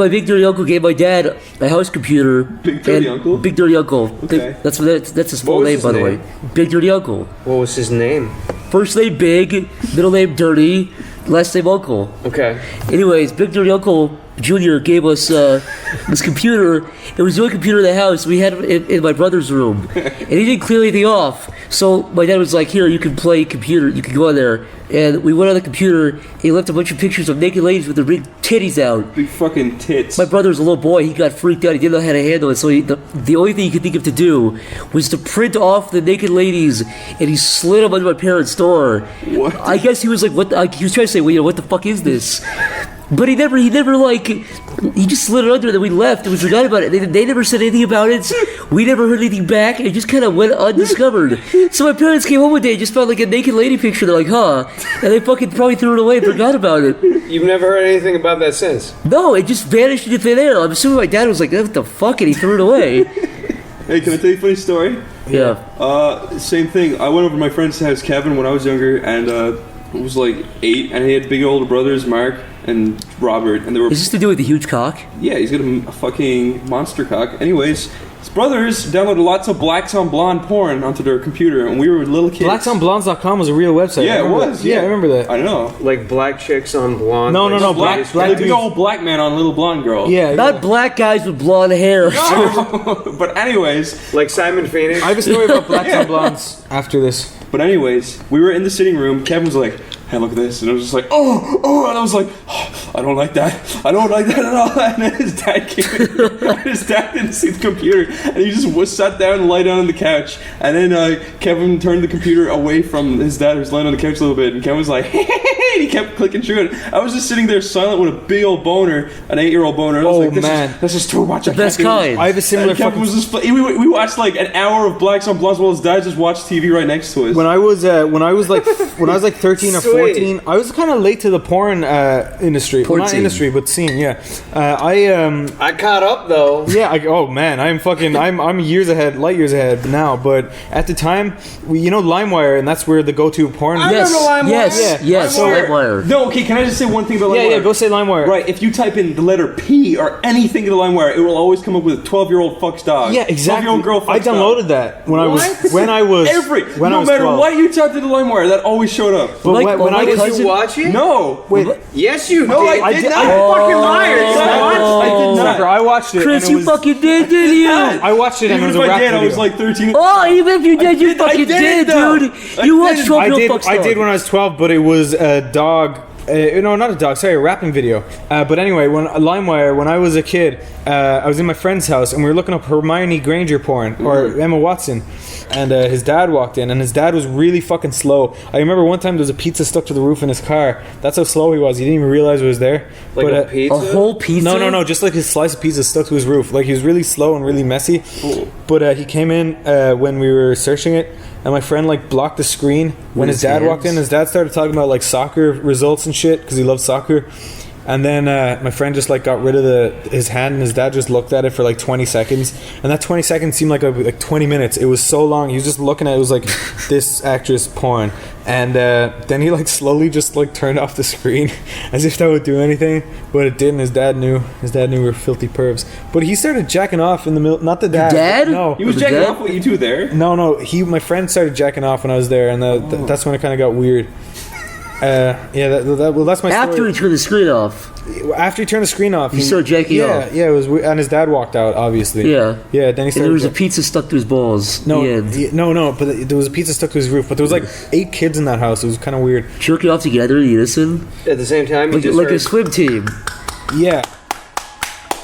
big dirty uncle gave my dad a house computer. Big dirty uncle? Big dirty uncle. Okay. That's his full was name, his by the way. name? Big dirty uncle. What was his name? First name Big, middle name Dirty, last name Uncle. Okay. Anyways, Big Dirty Uncle Jr. gave us this computer. It was the only computer in the house. We had it in my brother's room. And he didn't clear anything off. So my dad was like, here, you can play computer. You can go on there. And we went on the computer. He left a bunch of pictures of naked ladies with their big titties out. Big fucking tits. My brother was a little boy. He got freaked out. He didn't know how to handle it. So the only thing he could think of to do was to print off the naked ladies, and he slid them under my parents' door. What? I guess he was like, "What?" He was trying to say, "Well, what the fuck is this?" But he never like, he just slid it under. Then we left and we forgot about it. They never said anything about it. We never heard anything back. It just kind of went undiscovered. So my parents came home one day and just found like a naked lady picture. They're like, huh? And they fucking probably threw it away and forgot about it. You've never heard anything about that since? No, it just vanished into thin air. I'm assuming my dad was like, what the fuck? And he threw it away. Hey, can I tell you a funny story? Yeah. Same thing. I went over to my friend's house, Kevin, when I was younger, and it was like 8, and he had big older brothers, Mark and Robert, and they were. Is this to do with the huge cock? Yeah, he's got a fucking monster cock. Anyways, his brothers downloaded lots of blacks on blonde porn onto their computer, and we were little kids. Blacksonblondes.com was a real website. Yeah, it was. Yeah, I remember that. I know. Like black chicks on blonde? No, Black big dudes. old black man on little blonde girl. Yeah. Not black guys with blonde hair. But anyways, Like Simon Phoenix? I have a story about Blacks on Blondes after this. we were in the sitting room. Kevin was like, hey, look at this. And I was just like, oh. And I was like, oh, I don't like that. I don't like that at all. And then his dad came in. His dad didn't see the computer. And he just sat down and lay down on the couch. And then Kevin turned the computer away from his dad, who was laying on the couch a little bit. And Kevin was like, hey. And he kept clicking through it. I was just sitting there silent with a big old boner, an 8-year-old boner. And I was like, this is too much. The best kind. I have a similar And Kevin was just, we watched like an hour of Blacks on Blondes while his dad just watched TV right next to us. When I was like 13 or 14, I was kind of late to the porn industry. Porn Well, not scene. industry, but scene. Yeah. I caught up though. Yeah. Oh man, I'm years ahead, light years ahead now. But at the time, LimeWire, and that's where the go-to porn. Yes, remember LimeWire. yes, LimeWire. No, okay, can I just say one thing about LimeWire? Yeah. Go say LimeWire. Right, if you type in the letter P or anything in the LimeWire, it will always come up with a 12-year-old fucks dog. Yeah, exactly. 12-year-old girl fucks I downloaded dog. that when I was No matter 12. what you typed in the LimeWire, that always showed up. But Like- when I like was Did you watch it? No. wait, Yes, you No, did. I did not. Fucking liars. I did not. I watched it. Chris, and it you was, fucking did, didn't you? I watched it and it Even was if a I rap did, video. I was like 13. Oh, even if you did, you I fucking did, did, though. dude. I You watched did. 12-year-old fucks I dog. did when I was 12, but it was a dog. No, not a dog. Sorry, a rapping video. But anyway, when LimeWire, when I was a kid, I was in my friend's house and we were looking up Hermione Granger porn or Emma Watson, and his dad walked in, and his dad was really fucking slow. I remember one time there was a pizza stuck to the roof in his car. That's how slow he was. He didn't even realize it was there. Like but, a pizza? A whole pizza? No, just like his slice of pizza stuck to his roof. Like he was really slow and really messy. But he came in when we were searching it, and my friend like blocked the screen when his dad walked in. His dad started talking about like soccer results and shit because he loved soccer. And then my friend just like got rid of his hand, and his dad just looked at it for like 20 seconds, and that 20 seconds seemed like 20 minutes. It was so long. He was just looking at it. It was like this actress porn, and then he like slowly just like turned off the screen as if that would do anything, but it didn't. His dad knew we were filthy pervs, but he started jacking off in the middle. Not the dad. dad? No, He was The checking dad? off with you two there. no. My friend started jacking off when I was there, and that's when it kind of got weird. Well, that's my story. After he turned the screen off. After he turned the screen off, He started jacking off. Yeah, it was weird. And his dad walked out, obviously. Yeah. Yeah, then he And started. there was a pizza stuck to his balls. no, Yeah. no, but there was a pizza stuck to his roof. But there was like 8 kids in that house. It was kind of weird. Jerking off together in unison. At the same time, you Like, just like a heard, swim team. Yeah.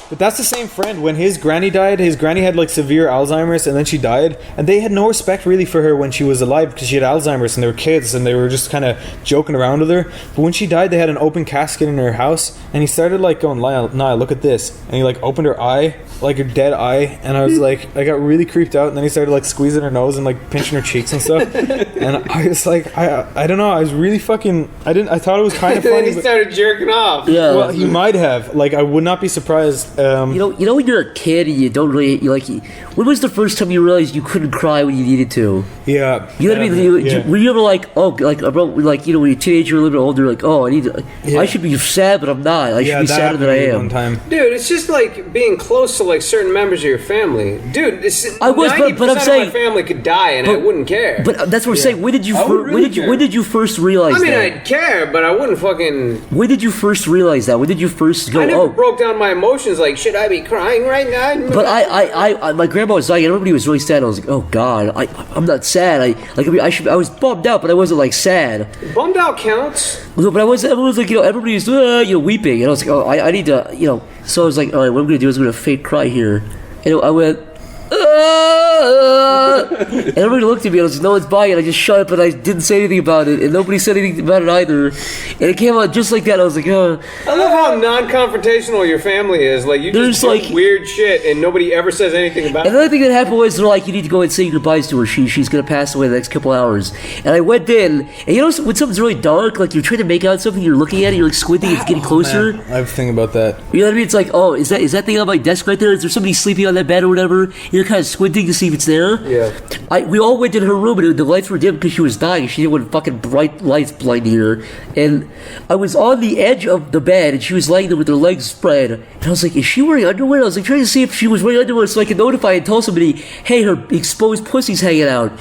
But that's the same friend. When his granny died, his granny had like severe Alzheimer's, and then she died. And they had no respect really for her when she was alive because she had Alzheimer's, and they were kids, and they were just kind of joking around with her. But when she died, they had an open casket in her house, and he started like going, Niall, look at this. And he like opened her eye, like her dead eye, and I was like, I got really creeped out. And then he started like squeezing her nose and like pinching her cheeks and stuff. And I was like, I don't know, I was really fucking, I thought it was kind of then funny. he but- started jerking off. Yeah. well, he might have. Like, I would not be surprised. You know when you're a kid and you don't really when was the first time you realized you couldn't cry when you needed to? Yeah. You know what I mean? Were you ever like, when you're a teenager, a little bit older, like, oh, I should be sad, but I'm not. I should be sadder than I am. One time. Dude, it's just like being close to like certain members of your family. Dude, I was, 90% but I'm of saying, my family could die and I wouldn't care. But that's what I'm saying. When did you when did you first realize I mean, that? I'd care, but I wouldn't fucking... When did you first realize that? When did you first go, I never broke down my emotions like, should I be crying right now? But I my grandma was dying and everybody was really sad. I was like, oh God, I'm not sad. I was bummed out, but I wasn't like sad. Bummed out counts. No, but I was like, everybody was weeping, and I was like, oh, I need to, So I was like, all right, what I'm gonna do is I'm gonna fake cry here, and I went. And everybody looked at me and I was like, no one's buying it. I just shut up and I didn't say anything about it, and nobody said anything about it either. And it came out just like that. I was like, oh. I love how non-confrontational your family is. Like, you just do weird shit and nobody ever says anything about it. Another thing that happened was they're like, you need to go and say goodbyes to her. She's gonna pass away in the next couple hours. And I went in, and when something's really dark, like you're trying to make out something, you're looking at it, you're like squinting, it's getting closer. Man, I have a thing about that. You know what I mean? It's like, oh, is that thing on my desk right there? Is there somebody sleeping on that bed or whatever? You're kind of squinting to see if it's there. Yeah. We all went in her room and the lights were dim because she was dying. She didn't want fucking bright lights blinding her. And I was on the edge of the bed and she was laying there with her legs spread. And I was like, is she wearing underwear? I was like trying to see if she was wearing underwear so I could notify and tell somebody, hey, her exposed pussy's hanging out.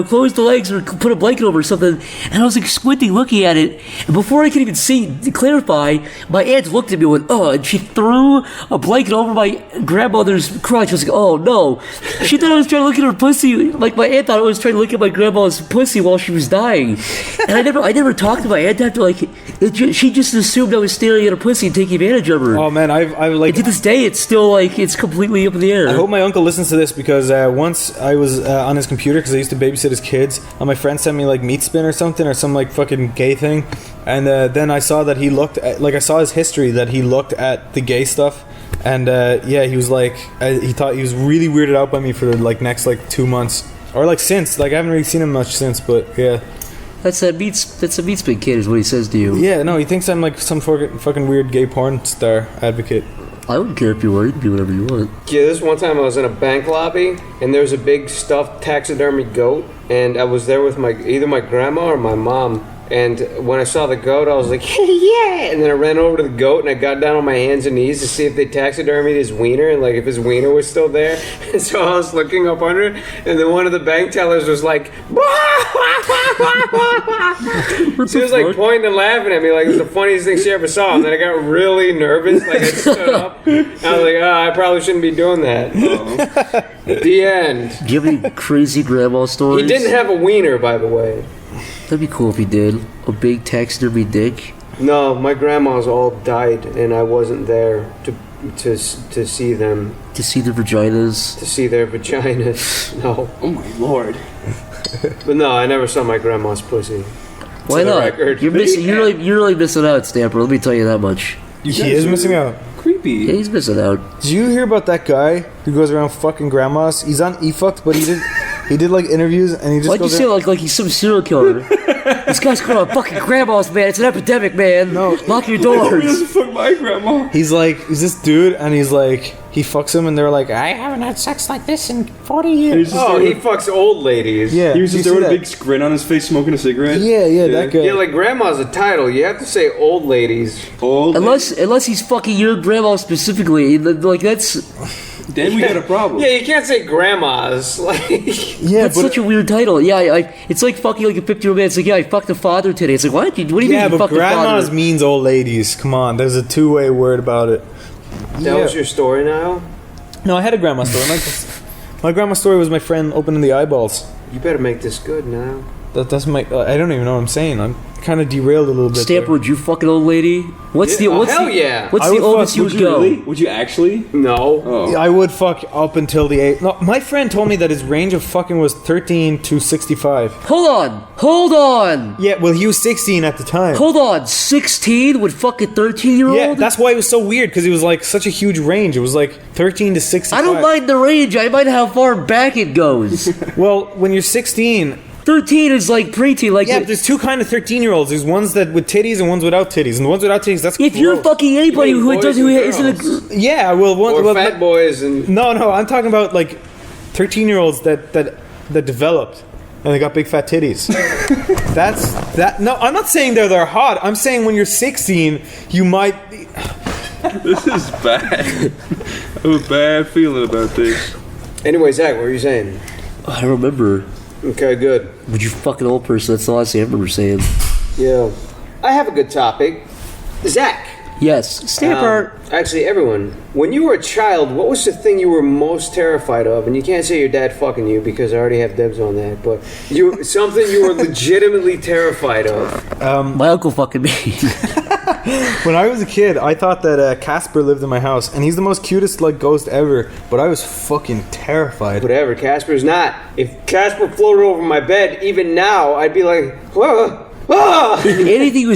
Close the legs or put a blanket over or something. And I was like squinting looking at it. And before I could even clarify, my aunt looked at me and went, oh, and she threw a blanket over my grandmother's crotch. I was like, oh no. She thought I was trying to look at her pussy. Like my aunt thought I was trying to look at my grandma's pussy while she was dying. And I never talked to my aunt after, she just assumed I was staring at her pussy and taking advantage of her. Oh man, I've and to this day, it's still it's completely up in the air. I hope my uncle listens to this because once I was on his computer because I used to babysit his kids, and my friend sent me meat spin or something or some fucking gay thing, and then I saw that he looked at I saw his history that he looked at the gay stuff. And he was he thought he was really weirded out by me for the next 2 months or since I haven't really seen him much since, but yeah. That's a meat spin kid is what he says to you. Yeah, no, he thinks I'm some fucking weird gay porn star advocate. I wouldn't care if you were. You can do whatever you want. Yeah, this one time I was in a bank lobby and there was a big stuffed taxidermy goat, and I was there with either my grandma or my mom. And when I saw the goat, I was like, yeah! And then I ran over to the goat and I got down on my hands and knees to see if they taxidermied his wiener and if his wiener was still there. And so I was looking up under it, and then one of the bank tellers was like, she was pointing and laughing at me like it was the funniest thing she ever saw. And then I got really nervous, I stood up. I was like, I probably shouldn't be doing that. The end. Do you have any crazy grandma stories? He didn't have a wiener, by the way. That'd be cool if he did. A big taxidermy dick. No, my grandmas all died, and I wasn't there to see them. To see their vaginas. To see their vaginas. No. Oh my lord. But no, I never saw my grandma's pussy. Why not? You're missing. You're really missing out, Stamper. Let me tell you that much. He is missing out. Creepy. Yeah, he's missing out. Did you hear about that guy who goes around fucking grandmas? He's on eFucked, but he did interviews and he just. Why'd you say like he's some serial killer? This guy's going on fucking grandmas, man. It's an epidemic, man. No, lock your doors. He doesn't fuck my grandma. He's this dude, and he's he fucks him, and they're like, I haven't had sex like this in 40 years. He fucks old ladies. Yeah, he was just there with a big grin on his face, smoking a cigarette. Yeah, that guy. Yeah, grandma's a title. You have to say old ladies. Unless he's fucking your grandma specifically, that's. Then we got a problem. Yeah, you can't say grandmas. That's such a weird title. Yeah, it's like fucking a 50-year-old man. It's like, yeah, I fucked a father today. It's like, what do you mean you fucked a father? Yeah, but grandmas means old ladies. Come on, there's a two-way word about it. That was your story now? No, I had a grandma story. My grandma's story was my friend opening the eyeballs. You better make this good now. That's my. I don't even know what I'm saying. I'm kind of derailed a little bit. Stamper, would you fuck an old lady? What's the oldest you would go? Really? Would you actually? No. Oh. I would fuck up until the 8. No, my friend told me that his range of fucking was 13 to 65. Hold on. Yeah, well, he was 16 at the time. Hold on, 16 would fuck a 13-year-old? Yeah, that's why it was so weird, because it was such a huge range. It was 13 to 65. I don't mind the range. I mind how far back it goes. Well, when you're 16, 13 is like preteen. Like, Yeah, but there's two kind of 13-year-olds. There's ones that with titties and ones without titties. And the ones without titties, that's if you're gross. fucking anybody You mean who boys does who and isn't a girls? Yeah, well, Or fat boys and... No, I'm talking about like 13-year-olds that developed and they got big fat titties. That's that. No, I'm not saying they're hot. I'm saying when you're 16, you might. This is bad. I have a bad feeling about this. Anyway, Zach, what were you saying? I don't remember. Okay, good. But you fucking old person. That's the last thing I remember saying. Yeah. I have a good topic. Zach. Yes. Stamper. Actually, everyone, when you were a child, what was the thing you were most terrified of? And you can't say your dad fucking you because I already have dibs on that. But something you were legitimately terrified of. My uncle fucking me. When I was a kid, I thought that Casper lived in my house, and he's the most cutest like ghost ever. But I was fucking terrified. Whatever, Casper's not. If Casper floated over my bed, even now, I'd be like, whoa. Ah! If anything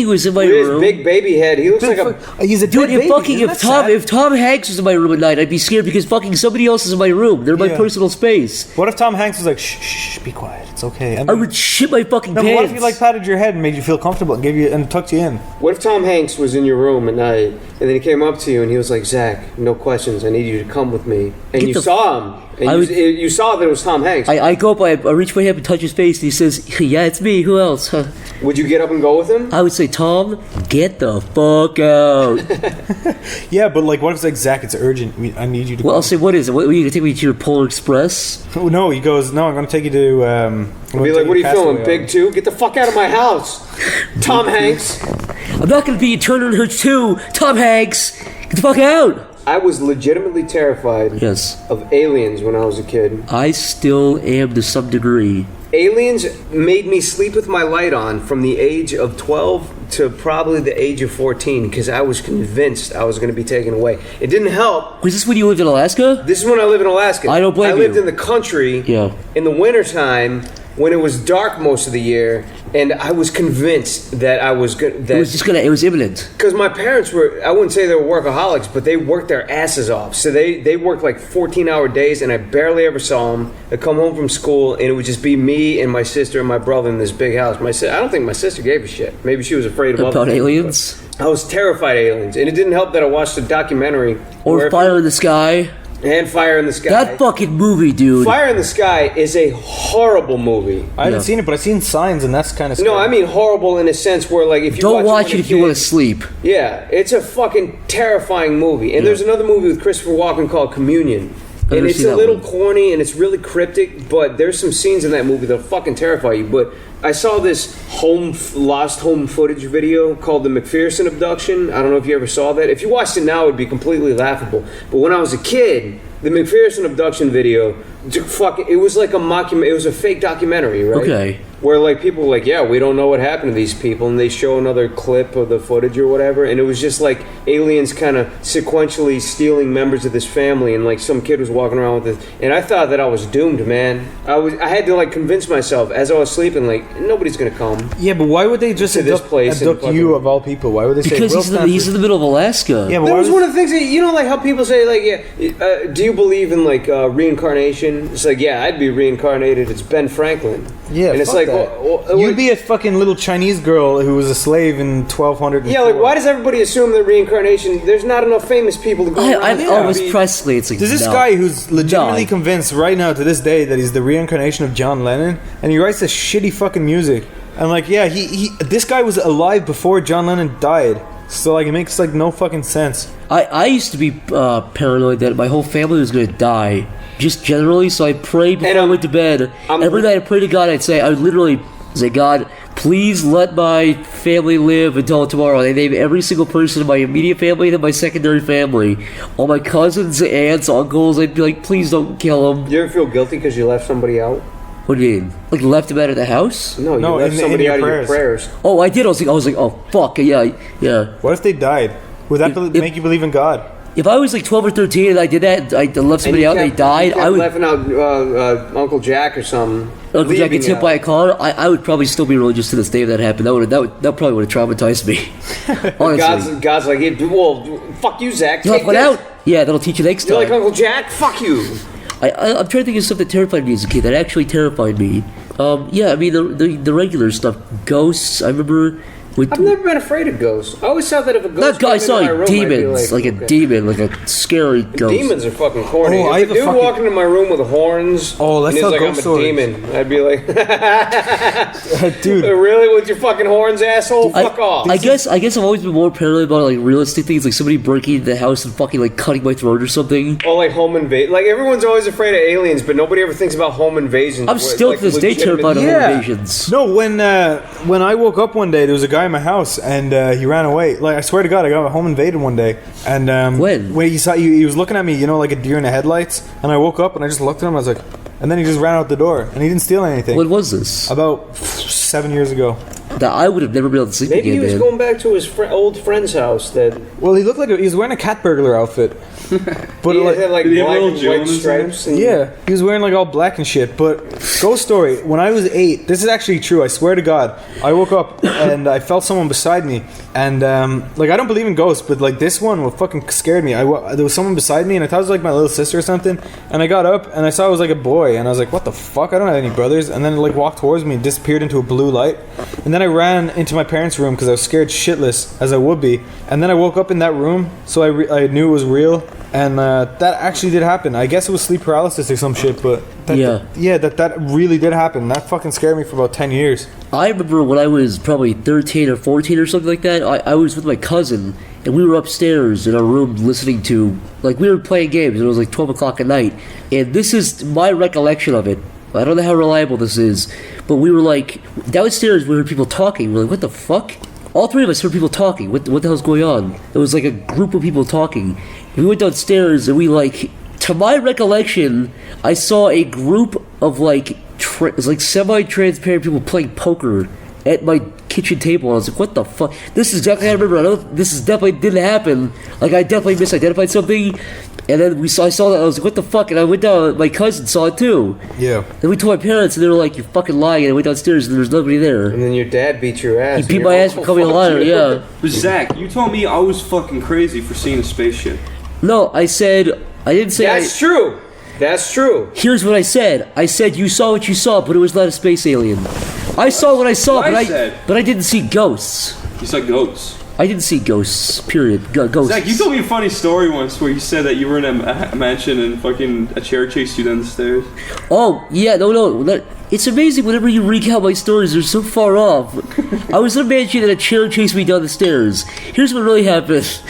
was in my With his room, big baby head, he looks like a... He's a dude. dead baby. Isn't that sad? If Tom Hanks was in my room at night, I'd be scared because fucking somebody else is in my room. They're my Yeah. personal space. What if Tom Hanks was like, shh, be quiet, it's okay. And I would shit my fucking no, but pants. what if he like patted your head and made you feel comfortable and tucked you in? What if Tom Hanks was in your room at night, and then he came up to you and he was like, Zach, no questions, I need you to come with me. And Get you the saw him, and you saw that it was Tom Hanks. I go up, I reach my hand and touch his face, and he says, "Yeah, it's me. Who else?" Huh. Would you get up and go with him? I would say, "Tom, get the fuck out." Yeah, but like, what if it's like, Zach, it's urgent. I need you to Well, go. I'll say, "What is it? What are you gonna take me to your Polar Express?" Oh, no, he goes, no, I'm going to take you to... I'd be like, what are you filming, Big 2? Get the fuck out of my house. Tom Hanks. I'm not gonna be in Turner and Hooch 2. Tom Hanks, get the fuck out. I was legitimately terrified Yes, of aliens when I was a kid. I still am to some degree. Aliens made me sleep with my light on from the age of 12 to probably the age of 14 because I was convinced I was going to be taken away. It didn't help. Was this when you lived in Alaska? This is when I lived in Alaska. I don't blame I lived you. in the country Yeah. in the wintertime when it was dark most of the year, and I was convinced that I was good. It was imminent. Because my parents were, I wouldn't say they were workaholics, but they worked their asses off. So they worked like 14-hour days, and I barely ever saw them. I'd come home from school, and it would just be me and my sister and my brother in this big house. I don't think my sister gave a shit. Maybe she was afraid of other About things, aliens? but I was terrified of aliens, and it didn't help that I watched a documentary. Or where- Fire in the Sky? And Fire in the Sky. That fucking movie, dude. Fire in the Sky is a horrible movie. I haven't seen it, but I've seen signs, and that's kind of scary. No, I mean horrible in a sense where, like, if you Don't watch when it a if you kid- want to sleep. Yeah, it's a fucking terrifying movie. And there's another movie with Christopher Walken called Communion. And never it's seen a that little one. corny and it's really cryptic, but there's some scenes in that movie that'll fucking terrify you. But I saw this lost home footage video called The McPherson Abduction. I don't know if you ever saw that. If you watched it now, it would be completely laughable. But when I was a kid, the McPherson Abduction video, it was like a it was a fake documentary, right? Okay. Where like people were like, yeah, we don't know what happened to these people, and they show another clip of the footage or whatever, and it was just like aliens kind of sequentially stealing members of this family, and like some kid was walking around with this, and I thought that I was doomed, man. I had to like convince myself as I was sleeping, like nobody's gonna come. Yeah, but why would they just To this place and abduct you of all people? Why would they say Because Will he's in the middle of Alaska. Yeah, but That why was one of the things that, you know, like how people say, like, yeah, do you believe in like reincarnation? It's like, yeah, I'd be reincarnated. It's Ben Franklin. Yeah, and it's fuck like, that. You'd be a fucking little Chinese girl who was a slave in 1200. yeah, like why does everybody assume that reincarnation? There's not enough famous people to go around. Elvis Presley. It's like, There's this no. guy who's legitimately No. convinced right now to this day that he's the reincarnation of John Lennon, and he writes this shitty fucking music. And like, yeah, this guy was alive before John Lennon died, so like it makes like no fucking sense. I used to be paranoid that my whole family was going to die, just generally. So I prayed before I went to bed. Every night I prayed to God. I would literally say, God, please let my family live until tomorrow. I name every single person in my immediate family and in my secondary family. All my cousins, aunts, uncles. I'd be like, please don't kill them. Do you ever feel guilty because you left somebody out? What do you mean? Like left them out of the house? No, you No, left in somebody your out of your prayers. Oh, I did. I was like, oh fuck, yeah. What if they died? Would that make you believe in God? If I was like 12 or 13 and I did that, I left somebody out and they died, I would. Laughing out Uncle Jack or something. Uncle Jack leaving gets hit out. by a car. I would probably still be religious to this day if that happened. That probably would have traumatized me. Honestly. God's like, hey, well, fuck you, Zach. You Take left one this. out? Yeah, that'll teach you next You're time. like Uncle Jack? Fuck you. I'm trying to think of something that terrified me as a kid. That actually terrified me. Yeah, I mean the regular stuff. Ghosts. I remember. I've never been afraid of ghosts. I always thought that if a ghost I saw came into my room, demons, I'd be like a demon, like a scary ghost. Demons are fucking corny. Oh, if a dude walking into my room with horns, let's and tell he's like, ghost I'm a stories. demon, I'd be like, dude, really with your fucking horns, asshole? Fuck off. I guess I've always been more paranoid about like realistic things, like somebody breaking into the house and fucking like cutting my throat or something. Or like home invasion. Like everyone's always afraid of aliens, but nobody ever thinks about home invasions. I'm still to this day terrified of home invasions. No, when I woke up one day, there was a guy in my house, and he ran away. Like I swear to God, I got home invaded one day, and when he was looking at me, like a deer in the headlights, and I woke up and I just looked at him. I was like, and then he just ran out the door, and he didn't steal anything. When was this? About 7 years ago. That I would have never been able to sleep Maybe again. he was going back to his old friend's house. Well, he looked like he was wearing a cat burglar outfit. But he had like black and white stripes. Yeah, he was wearing like all black and shit. But ghost story. When I was 8, this is actually true. I swear to God. I woke up and I felt someone beside me, and like I don't believe in ghosts, but like this one fucking scared me. There was someone beside me, and I thought it was like my little sister or something. And I got up and I saw it was like a boy, and I was like, what the fuck? I don't have any brothers. And then it like walked towards me and disappeared into a blue light. And then I ran into my parents' room because I was scared shitless, as I would be. And then I woke up in that room, so I knew it was real. And that actually did happen. I guess it was sleep paralysis or some shit, but that really did happen. That fucking scared me for about 10 years. I remember when I was probably 13 or 14 or something like that, I was with my cousin, and we were upstairs in our room listening to, like, we were playing games, and it was like 12 o'clock at night. And this is my recollection of it. I don't know how reliable this is, but we were like, downstairs we heard people talking. We're like, what the fuck? All three of us heard people talking. What the hell's going on? It was like a group of people talking. We went downstairs and we like, to my recollection, I saw a group of like semi-transparent people playing poker at my kitchen table. I was like, what the fuck? This is exactly how I remember. I know this is definitely didn't happen. Like I definitely misidentified something. And then I saw that, I was like, what the fuck? And I went down, my cousin saw it too. Yeah. Then we told my parents, and they were like, you're fucking lying. And I went downstairs, and there was nobody there. And then your dad beat your ass. He beat my ass for calling me a liar, yeah. But Zach, you told me I was fucking crazy for seeing a spaceship. No, I didn't say That's true. That's true. Here's what I said. I said, you saw what you saw, but it was not a space alien. I saw what I saw, but I didn't see ghosts. You saw ghosts. I didn't see ghosts, period. Ghosts. Zach, you told me a funny story once where you said that you were in a mansion and fucking a chair chased you down the stairs. Oh, yeah, no. It's amazing whenever you recount my stories, they're so far off. I was in a mansion and a chair chased me down the stairs. Here's what really happened.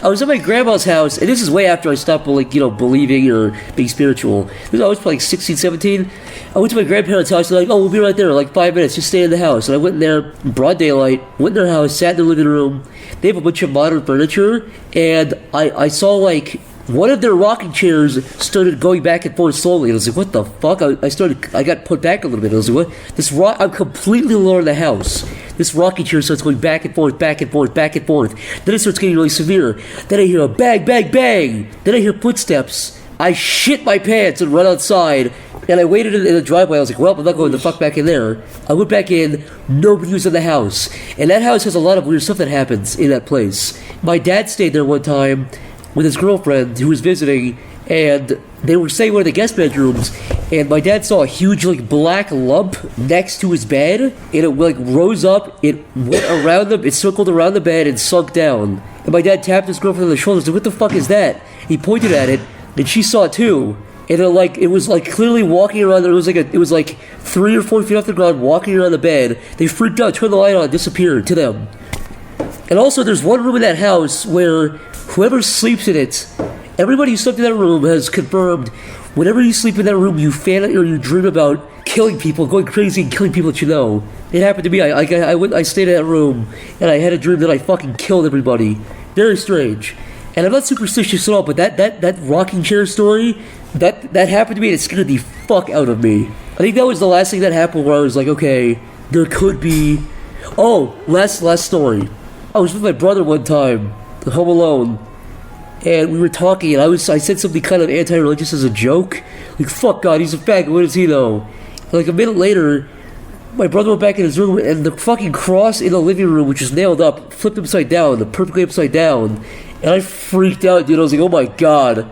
I was at my grandma's house, and this is way after I stopped, believing or being spiritual. I was probably 16, 17. I went to my grandparents' house, and they're like, oh, we'll be right there, like 5 minutes, just stay in the house. And I went in there, broad daylight, went in their house, sat in their living room. They have a bunch of modern furniture, and I saw, like, one of their rocking chairs started going back and forth slowly, and I was like, what the fuck? I got put back a little bit. I was like, what? I'm completely alone in the house. This rocking chair starts going back and forth, back and forth, back and forth. Then it starts getting really severe. Then I hear a bang, bang, bang. Then I hear footsteps. I shit my pants and run outside, and I waited in the driveway. I was like, well, I'm not going the fuck back in there. I went back in. Nobody was in the house. And that house has a lot of weird stuff that happens in that place. My dad stayed there one time with his girlfriend who was visiting, and they were staying in one of the guest bedrooms, and my dad saw a huge black lump next to his bed, and it rose up, it went around it circled around the bed and sunk down. And my dad tapped his girlfriend on the shoulder and said, what the fuck is that? He pointed at it, and she saw it too. And it was clearly walking around. It was like 3 or 4 feet off the ground, walking around the bed. They freaked out, turned the light on, and disappeared to them. And also, there's one room in that house where whoever sleeps in it, everybody who slept in that room has confirmed, whenever you sleep in that room, you fan it or you dream about killing people, going crazy and killing people that you know. It happened to me. I stayed in that room, and I had a dream that I fucking killed everybody. Very strange. And I'm not superstitious at all, but that rocking chair story, that happened to me, and it scared the fuck out of me. I think that was the last thing that happened where I was like, okay, there could be... Oh, last story. I was with my brother one time, home alone, and we were talking, and I said something kind of anti-religious as a joke. Like, fuck God, he's a faggot, what does he know? And like a minute later, my brother went back in his room, and the fucking cross in the living room, which was nailed up, flipped upside down, perfectly upside down. And I freaked out, dude. I was like, oh my God.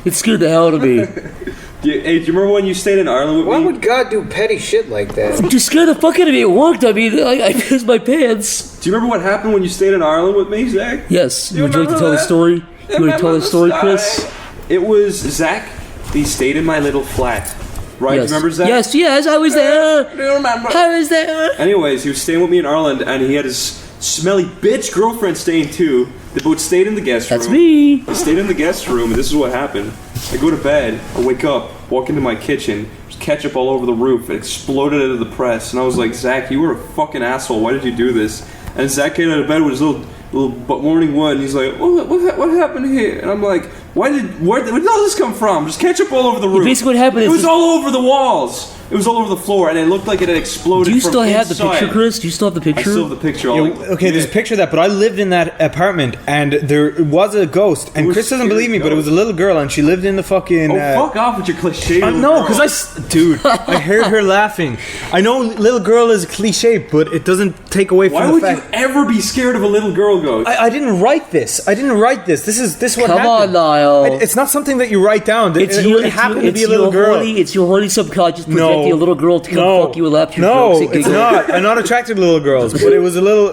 It scared the hell out of me. Hey, do you remember when you stayed in Ireland with Why me? would God do petty shit like that? Just scared the fuck out of me. It worked. I mean, I pissed my pants. Do you remember what happened when you stayed in Ireland with me, Zach? Yes. You Would you like to remember tell the that? story? You want to tell the story, Chris? It was Zach. He stayed in my little flat. Right? Yes. Do you remember Zach? Yes, I was there. Do you remember? I was there. Anyways, he was staying with me in Ireland, and he had his smelly bitch girlfriend staying too. They both stayed in the guest room. That's me. They stayed in the guest room, and this is what happened. I go to bed, I wake up, walk into my kitchen, there's ketchup all over the roof, it exploded out of the press, and I was like, Zach, you were a fucking asshole, why did you do this? And Zach came out of bed with his little morning wood, and he's like, what happened here? And I'm like, where did all this come from? There's ketchup all over the roof. Basically what happened is... It was all over the walls. It was all over the floor, and it looked like it had exploded. Do you from still have the inside. picture, Chris? Do you still have the I picture? still have the picture. Okay, there's a picture of that, but I lived in that apartment, and there was a ghost, and was Chris doesn't scary believe me, but it was a little girl, and she lived in the fucking... fuck off with your cliche. No, because dude, I heard her laughing. I know little girl is a cliche, but it doesn't take away from Why the would fact... you ever be scared of a little girl ghost? I didn't write this. This is what Come happened. on, Niall. It's not something that you write down. It happened to be a little girl. It's your horny subconscious projecting a little girl to come fuck you and laugh your No, jokes and it's giggle. not. I'm not attracted to little girls, but it was a little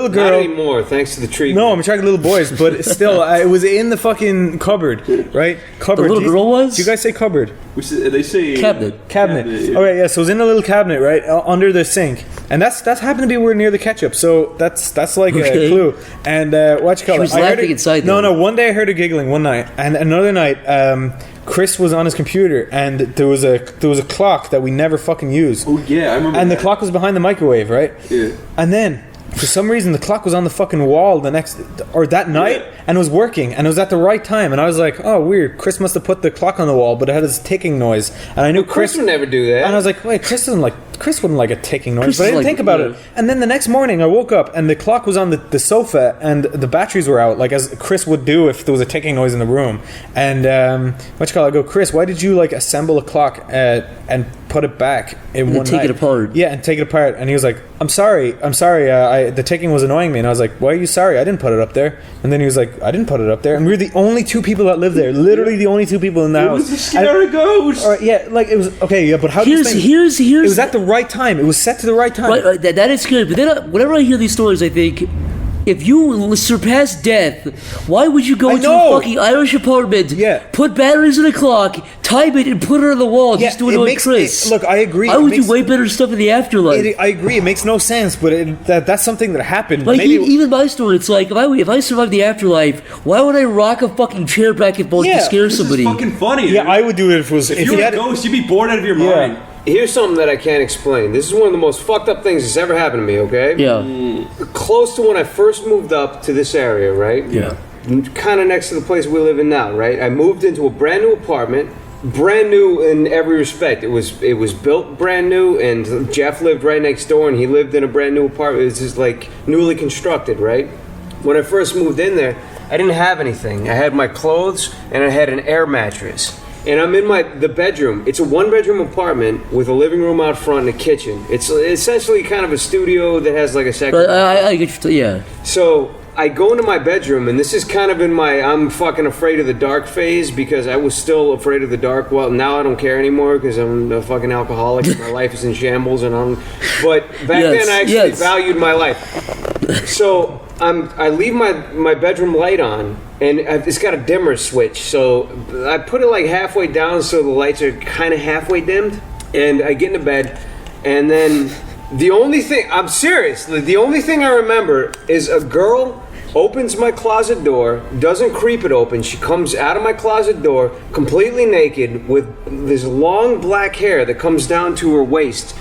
Not girl. anymore, thanks to the treatment. No, I'm attracted to little boys, but still, it was in the fucking cupboard, right? Cupboard. The little girl was? Do you guys say cupboard? They say Cabinet. Cabinet. Yeah. All right, yeah. So it was in a little cabinet, right, under the sink, and that's happened to be where near the ketchup. So that's like Okay. a clue. And what you call She it? was I heard laughing her- inside, No, though. no. One day I heard her giggling one night, and another night, Chris was on his computer, and there was a clock that we never fucking used. Oh yeah, I remember. And the that. clock was behind the microwave, right? Yeah. And then, for some reason, the clock was on the fucking wall that night, Yeah. and it was working, and it was at the right time. And I was like, oh, weird. Chris must have put the clock on the wall, but it had this ticking noise. And I knew Chris would never do that. And I was like, wait, Chris wouldn't like a ticking noise. Chris But I is didn't like- think about yeah. it. And then the next morning, I woke up, and the clock was on the sofa, and the batteries were out, like as Chris would do if there was a ticking noise in the room. And I go, Chris, why did you assemble a clock and put it back in And one take it night? apart. Yeah, and take it apart. And he was like, I'm sorry. The ticking was annoying me. And I was like, why are you sorry? I didn't put it up there. And then he was like, I didn't put it up there. And we were the only two people that lived there. Literally the only two people in the It house. was a scary ghost. All right, yeah, it was okay. Yeah, but how do you explain it? Here's It was at the right time. It was set to the right time. Right, that is good. But then, whenever I hear these stories, I think, if you surpass death, why would you go I into know. a fucking Irish apartment, Yeah. put batteries in a clock, time it, and put it on the wall just to annoy Chris? Look, I agree. Why would you way better stuff in the afterlife? I agree. It makes no sense, but that's something that happened. Like Maybe even my story, it's like if I survive the afterlife, why would I rock a fucking chair back and forth Yeah, to scare This somebody? is fucking funny. yeah, dude. I would do it if it was. If If you you were a had, ghost, you'd be bored out of your Yeah. mind. Here's something that I can't explain. This is one of the most fucked up things that's ever happened to me, okay? Yeah, Close to when I first moved up to this area, right? yeah. Kind of next to the place we live in now, right? I moved into a brand new apartment, brand new in every respect. It was built brand new, and Jeff lived right next door, and he lived in a brand new apartment. It was just like newly constructed, right? When I first moved in there, I didn't have anything. I had my clothes, and I had an air mattress. And I'm in the bedroom. It's a one-bedroom apartment with a living room out front and a kitchen. It's essentially kind of a studio that has like a second. But I get you. Yeah. So I go into my bedroom, and this is kind of in my I'm fucking afraid of the dark phase, because I was still afraid of the dark. Well, now I don't care anymore because I'm a fucking alcoholic. And my life is in shambles, but back Yes, then I actually yes. valued my life. So I leave my bedroom light on, and it's got a dimmer switch. So I put it like halfway down, so the lights are kind of halfway dimmed. And I get into bed, and then the only thing, I'm serious, the only thing I remember is a girl opens my closet door, doesn't creep it open. She comes out of my closet door completely naked with this long black hair that comes down to her waist.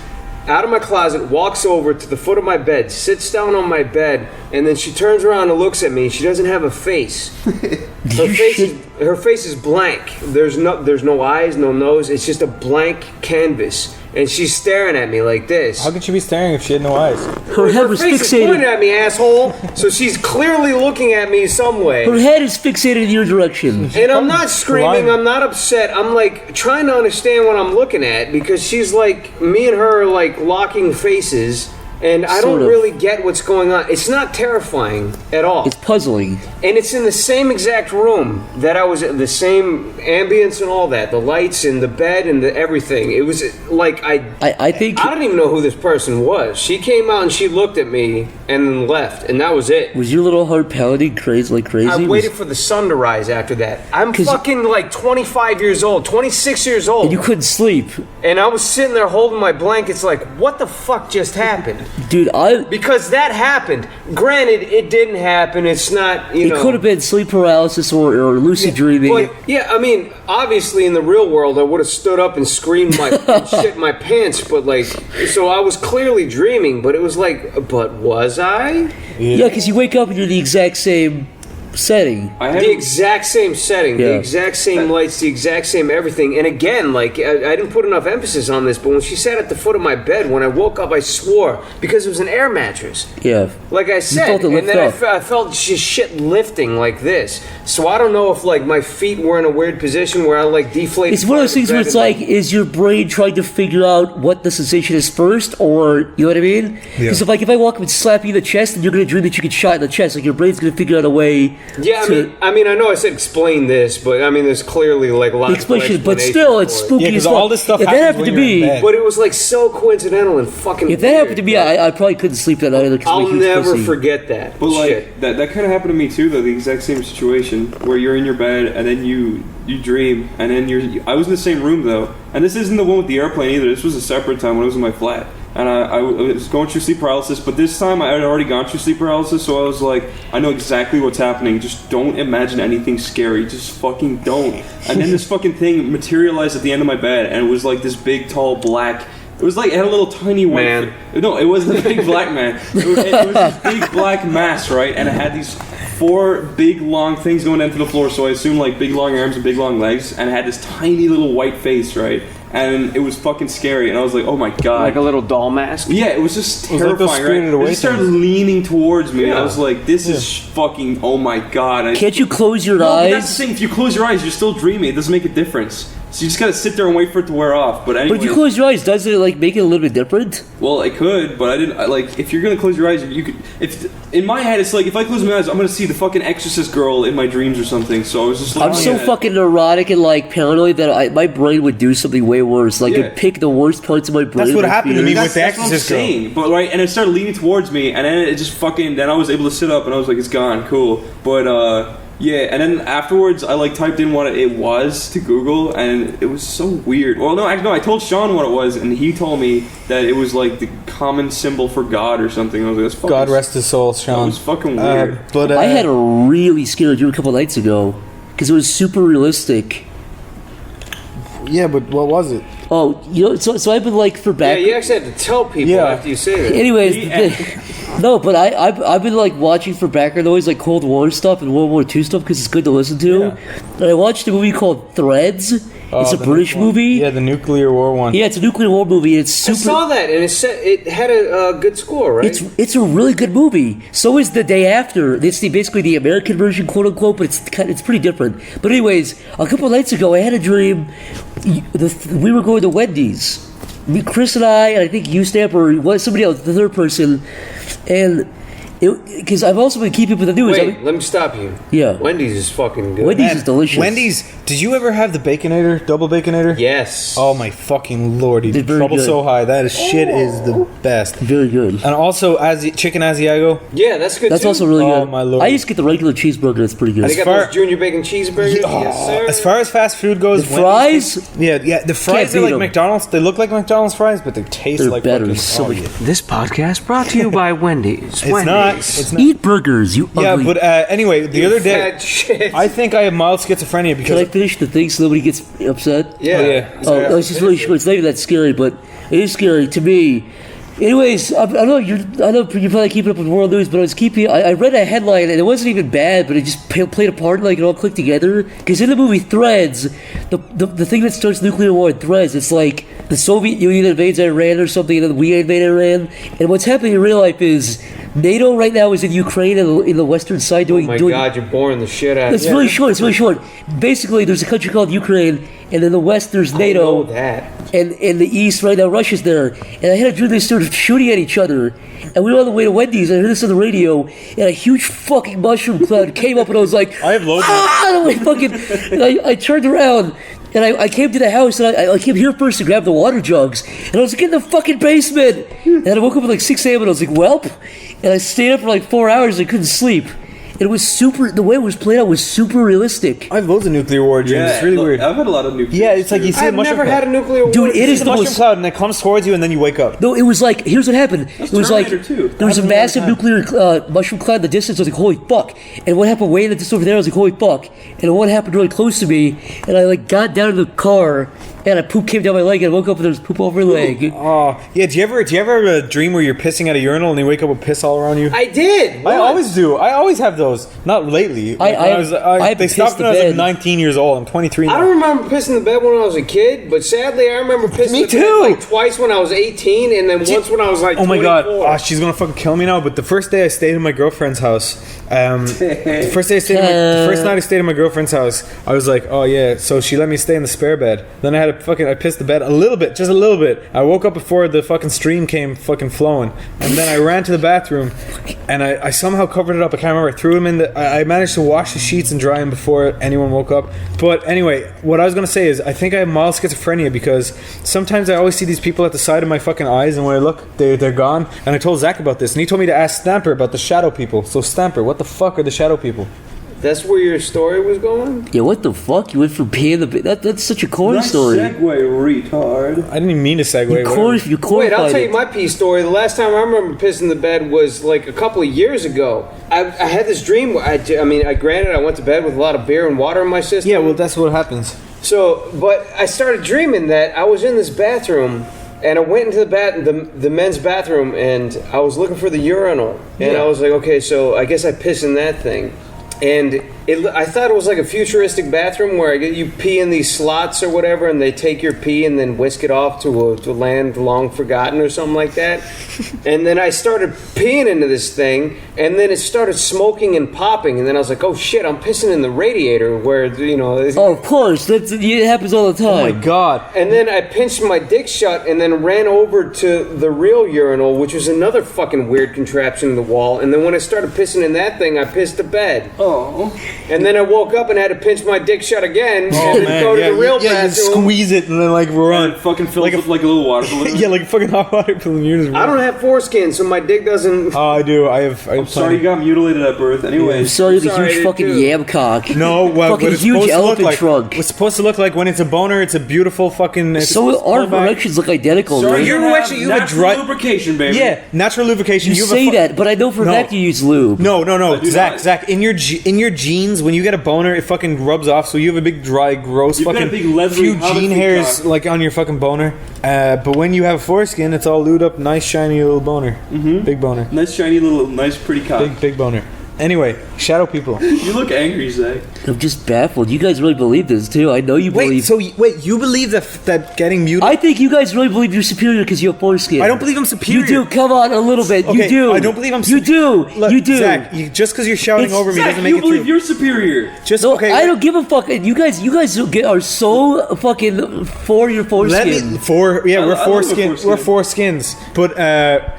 Out of my closet, walks over to the foot of my bed, sits down on my bed, and then she turns around and looks at me. She doesn't have a face. Her face is blank. There's no eyes, no nose. It's just a blank canvas, and she's staring at me like this. how could she be staring if she had no eyes? Her head was face is pointing fixated. at me, asshole. So she's clearly looking at me some way. Her head is fixated in your direction. And I'm not screaming, Blind. I'm not upset. I'm like trying to understand what I'm looking at, because she's like, me and her are like locking faces, And I don't really get what's going on. It's not terrifying at all. It's puzzling. And it's in the same exact room that I was in, the same ambience and all that, the lights and the bed and the everything. It was like I think I don't even know who this person was. She came out and she looked at me and then left, and that was it. Was your little heart pounding crazy? I waited for the sun to rise after that. I'm fucking like 25 years old, 26 years old. And you couldn't sleep. And I was sitting there holding my blankets like, what the fuck just happened? Dude, Because that happened. Granted, it didn't happen. It's not, you know. It could have been sleep paralysis or lucid dreaming. But, yeah, I mean, obviously in the real world, I would have stood up and screamed my shit my pants, but like, so I was clearly dreaming, but it was like, but was I? Yeah, because you wake up and you're in the exact same setting. The exact same setting, the exact same lights, the exact same everything. And again, like, I didn't put enough emphasis on this, but when she sat at the foot of my bed, when I woke up, I swore, because it was an air mattress. Yeah. Like I said, and then I felt just shit lifting like this. So I don't know if, like, my feet were in a weird position where I, like, deflated. It's one of those things where it's like, is your brain trying to figure out what the sensation is first, or, you know what I mean? Because if I walk up and slap you in the chest, and you're going to dream that you get shot in the chest, like, your brain's going to figure out a way. Yeah, I mean, I know I said explain this, but I mean, there's clearly like a lot of explanation. But still, it's spooky as fuck. All this stuff if that happened to me, but it was like so coincidental and fucking. If that happened to me, I probably couldn't sleep that night either. I'll never forget that. But like that kind of happened to me too, though. The exact same situation where you're in your bed and then you dream, and then I was in the same room though, and this isn't the one with the airplane either. This was a separate time when I was in my flat. And I was going through sleep paralysis, but this time I had already gone through sleep paralysis, so I was like, I know exactly what's happening. Just don't imagine anything scary. Just fucking don't. And then this fucking thing materialized at the end of my bed, and it was like this big, tall, black... It was like, it had a little tiny white... Man. No, it wasn't a big black man. It was this big black mass, right? And it had these 4 big, long things going into the floor, so I assumed like big, long arms and big, long legs, and it had this tiny little white face, right? And it was fucking scary, and I was like, oh my god. Like a little doll mask? Yeah, it was just terrifying, right? It just started leaning towards me, and I was like, this is fucking, oh my god. Can't you close your eyes? But that's the thing, if you close your eyes, you're still dreaming. It doesn't make a difference. So you just gotta sit there and wait for it to wear off. But anyway, if you close your eyes, does it like make it a little bit different? Well, it could, but I didn't. Like, if you're gonna close your eyes, you could. If in my head, it's like if I close my eyes, I'm gonna see the fucking Exorcist girl in my dreams or something. So I was just like, I'm so fucking neurotic and like paranoid that my brain would do something way worse. Like, it'd pick the worst parts of my brain. That's what happened to me with the Exorcist girl. But right, and it started leaning towards me, and then it just fucking. Then I was able to sit up, and I was like, it's gone, cool. But yeah, and then afterwards, I like typed in what it was to Google, and it was so weird. Well, no, I told Sean what it was, and he told me that it was like the common symbol for God or something. I was like, that's fucking... God rest his soul, Sean. It was fucking weird. But I had a really scary dream a couple nights ago, because it was super realistic. Yeah, but what was it? Oh, you know, so I've been like for back. Yeah, you actually have to tell people after you say that. Anyways, no, but I've been like watching for background noise, like Cold War stuff and World War II stuff, because it's good to listen to. Yeah. And I watched a movie called Threads. It's a British movie. Yeah, the nuclear war one. Yeah, it's a nuclear war movie. It's super. I saw that, and it had a good score, right? It's a really good movie. So is The Day After. It's basically the American version, quote unquote, but it's pretty different. But anyways, a couple of nights ago, I had a dream. We were going to Wendy's. Chris and I think you, Stamp, or somebody else, the third person, and. Because I've also been keeping up with the news. Wait, let me stop you. Yeah. Wendy's is fucking good. Wendy's is delicious. Wendy's, did you ever have the Baconator, double Baconator? Yes. Oh my fucking lordy. Trouble good. So high. That shit is the best. Very good. And also, chicken Asiago. Yeah, that's good That's too. also really good. Oh my lord. I used to get the regular cheeseburger. It's pretty good. They got those junior bacon cheeseburgers. Yes, sir. As far as fast food goes, the fries? The fries are like McDonald's. They look like McDonald's fries, but they taste like better. Fucking, This podcast brought to you by Wendy's. It's not. Eat burgers, you ugly. Yeah, but anyway, the other day, shit. I think I have mild schizophrenia because... Can I finish the thing so nobody gets upset? Yeah. It's just really short. It's not even that scary, but it is scary to me. Anyways, I know you're probably keeping up with world news, but I read a headline and it wasn't even bad, but it just played a part, like it all clicked together. Because in the movie Threads, the thing that starts nuclear war in Threads, it's like the Soviet Union invades Iran or something, and then we invade Iran. And what's happening in real life is NATO right now is in Ukraine in the western side doing. Oh my God, you're boring the shit out of me. It's really short. It's really short. Basically, there's a country called Ukraine, and in the west there's NATO. I know that. And in the east right now Russia's there. And I had a dream they started shooting at each other. And we were on the way to Wendy's. I heard this on the radio, and a huge fucking mushroom cloud came up, and I was like, I have loads. I turned around. And I came to the house, and I came here first to grab the water jugs. And I was like, in the fucking basement. And I woke up at like 6 a.m. and I was like, welp. And I stayed up for like 4 hours and I couldn't sleep. It was the way it was played out was super realistic. I have loads of nuclear war dreams. It's really weird. I've had a lot of nuclear. Yeah, it's like you see I've never had a nuclear war. Dude, it is the the mushroom most. cloud, and it comes towards you, and then you wake up. No, it was like, here's what happened. It was like, Terminator 2. there was a massive nuclear mushroom cloud in the distance. I was like, holy fuck. And what happened way in the distance over there, I was like, holy fuck. And what happened really close to me, and I like got down to the car, and a poop came down my leg, and I woke up and there was poop over my leg. Oh, yeah. Do you ever have a dream where you're pissing at a urinal and you wake up with piss all around you? I did. I always do. I always have those. Not lately. They stopped when I was like 19 years old. I'm 23 now. I don't remember pissing the bed when I was a kid, but sadly I remember pissing Me the bed too. like twice when I was 18, and then once when I was like Oh my god, 24. she's gonna fucking kill me now. But the first day I stayed in my girlfriend's house, the first night I stayed in my girlfriend's house, I was like, oh yeah. So she let me stay in the spare bed. Then I pissed the bed a little bit, just a little bit. I woke up before the fucking stream came fucking flowing, and then I ran to the bathroom, and I somehow covered it up. I can't remember. I threw him in the. I managed to wash the sheets and dry them before anyone woke up. But anyway, what I was gonna say is I think I have mild schizophrenia because sometimes I always see these people at the side of my fucking eyes, and when I look, they're gone. And I told Zach about this, and he told me to ask Stamper about the shadow people. So Stamper, what the fuck are the shadow people? That's where your story was going? Yeah, what the fuck? You went from peeing the that's such a corny Nice story. segue, retard. I didn't even mean to segue. You Wait, I'll tell you it. my pee story. The last time I remember pissing the bed was like a couple of years ago. I had this dream. Granted, I went to bed with a lot of beer and water in my system. Yeah, well, that's what happens. So, but I started dreaming that I was in this bathroom, and I went into the men's bathroom, and I was looking for the urinal, and I was like, okay, so I guess I piss in that thing. And I thought it was like a futuristic bathroom where you pee in these slots or whatever, and they take your pee and then whisk it off to a land long forgotten or something like that. And then I started peeing into this thing, and then it started smoking and popping, and then I was like, oh shit, I'm pissing in the radiator where, you know. Oh, of course. It happens all the time. Oh my god. And then I pinched my dick shut and then ran over to the real urinal, which was another fucking weird contraption in the wall. And then when I started pissing in that thing, I pissed the bed. Oh. And then I woke up and had to pinch my dick shut again and then go to the real bathroom. You squeeze it and then like run. And it fucking fills up like a little water balloon. Yeah, like a fucking hot water balloon. I don't have foreskin, so my dick doesn't. Oh, I do. I'm Sorry you got mutilated at birth. Anyway. I'm sorry, the Sorry, I huge did fucking too. yam cock. No, what fucking it's huge supposed to look elephant like. trunk. What's supposed to look like when it's a boner? It's a beautiful fucking. So our erections look identical. Sorry, right? you actually have a natural dry lubrication, baby. Yeah, natural lubrication. You have a say that, but I know for a No. fact you use lube. No, do Zach, not. Zach, in your jeans, when you get a boner, it fucking rubs off. So you have a big, dry, gross, You've got fucking a big leathery few hobbit jean feet hairs cock. like on your fucking boner. But when you have foreskin, it's all lubed up, nice, shiny little boner, big boner, Nice, shiny little, nice, pretty cock. big boner. Anyway, shadow people. You look angry, Zach. I'm just baffled. You guys really believe this too. I know you believe. You believe that getting muted? I think you guys really believe you're superior because you have foreskin. I don't believe I'm superior. You do. Come on, a little bit. Okay, you do. I don't believe I'm. You do. Look, you do. Zach, just because you're shouting It's- over me Zach, doesn't make you it believe true. you're superior. Just No, okay. I don't give a fuck. You guys are so fucking for your foreskin. We're love foreskin. foreskin. We're foreskins. But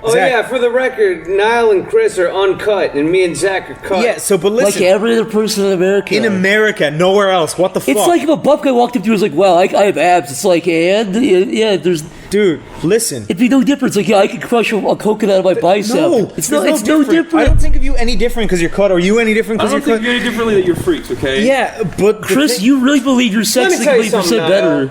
Oh Zach, yeah, for the record, Niall and Chris are uncut, and me and Zach are cut. yeah. So, but Like listen, every other person in America. in America, nowhere else. What the fuck? It's like if a buff guy walked up to you and was like, "Wow, I have abs." It's like, and yeah, there's. dude, listen. It'd be no difference. Like, yeah, I could crush a coconut out of my bicep. No, it's there's no different. I don't think of you any different because you're cut, or you any different I because don't you're think cut. you're any differently that you're freaks, okay? Yeah, but the Chris, thing- you really believe you're Let me sexy tell you something, 30% better.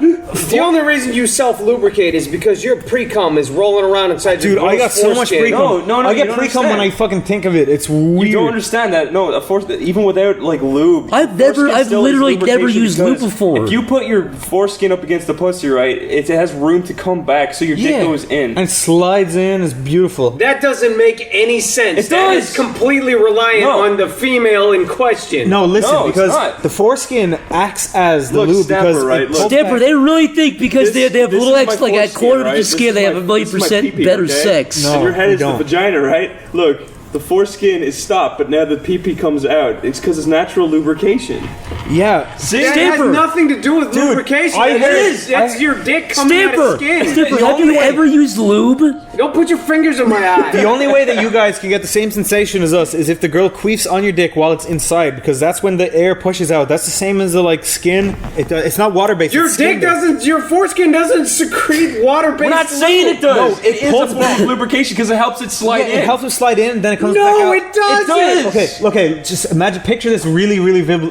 The only reason you self-lubricate is because your pre-cum is rolling around inside your dude, I got gross so much foreskin. pre-cum. No, I you get don't pre-cum when I understand. fucking think of it. It's weird. You don't understand that. No, even without like lube. I've foreskin still is literally never lubrication used lube because before. If you put your foreskin up against the pussy, right, it has room to come back, so your dick goes in. and it slides in. It's beautiful. That doesn't make any sense. It That does. is completely reliant No. on the female in question. No, listen, No, it's because not. the foreskin acts as the Look, lube Stamper, because right, it look. pulls Stamper, back- they really think because This- they have this little is X, my like a foreskin, quarter of right? the This skin, is they my- have a million this is my percent pee-pee, better okay? sex. No. And your head we is don't. the vagina, right? Look, the foreskin is stopped, but now the pee-pee comes out. It's because it's natural lubrication. Yeah. See, That has nothing to do with lubrication. That's your dick coming out of skin. Stamper, have you ever used lube? Don't put your fingers in my eye. The only way that you guys can get the same sensation as us is if the girl queefs on your dick while it's inside, because that's when the air pushes out. That's the same as the like skin. It's not water based. Your dick doesn't. Your foreskin doesn't secrete water based. we're not saying it does. No, it is pulls a form of lubrication because it helps it slide in. It helps it slide in, then it comes back out. No, it doesn't. Okay. Just imagine, picture this really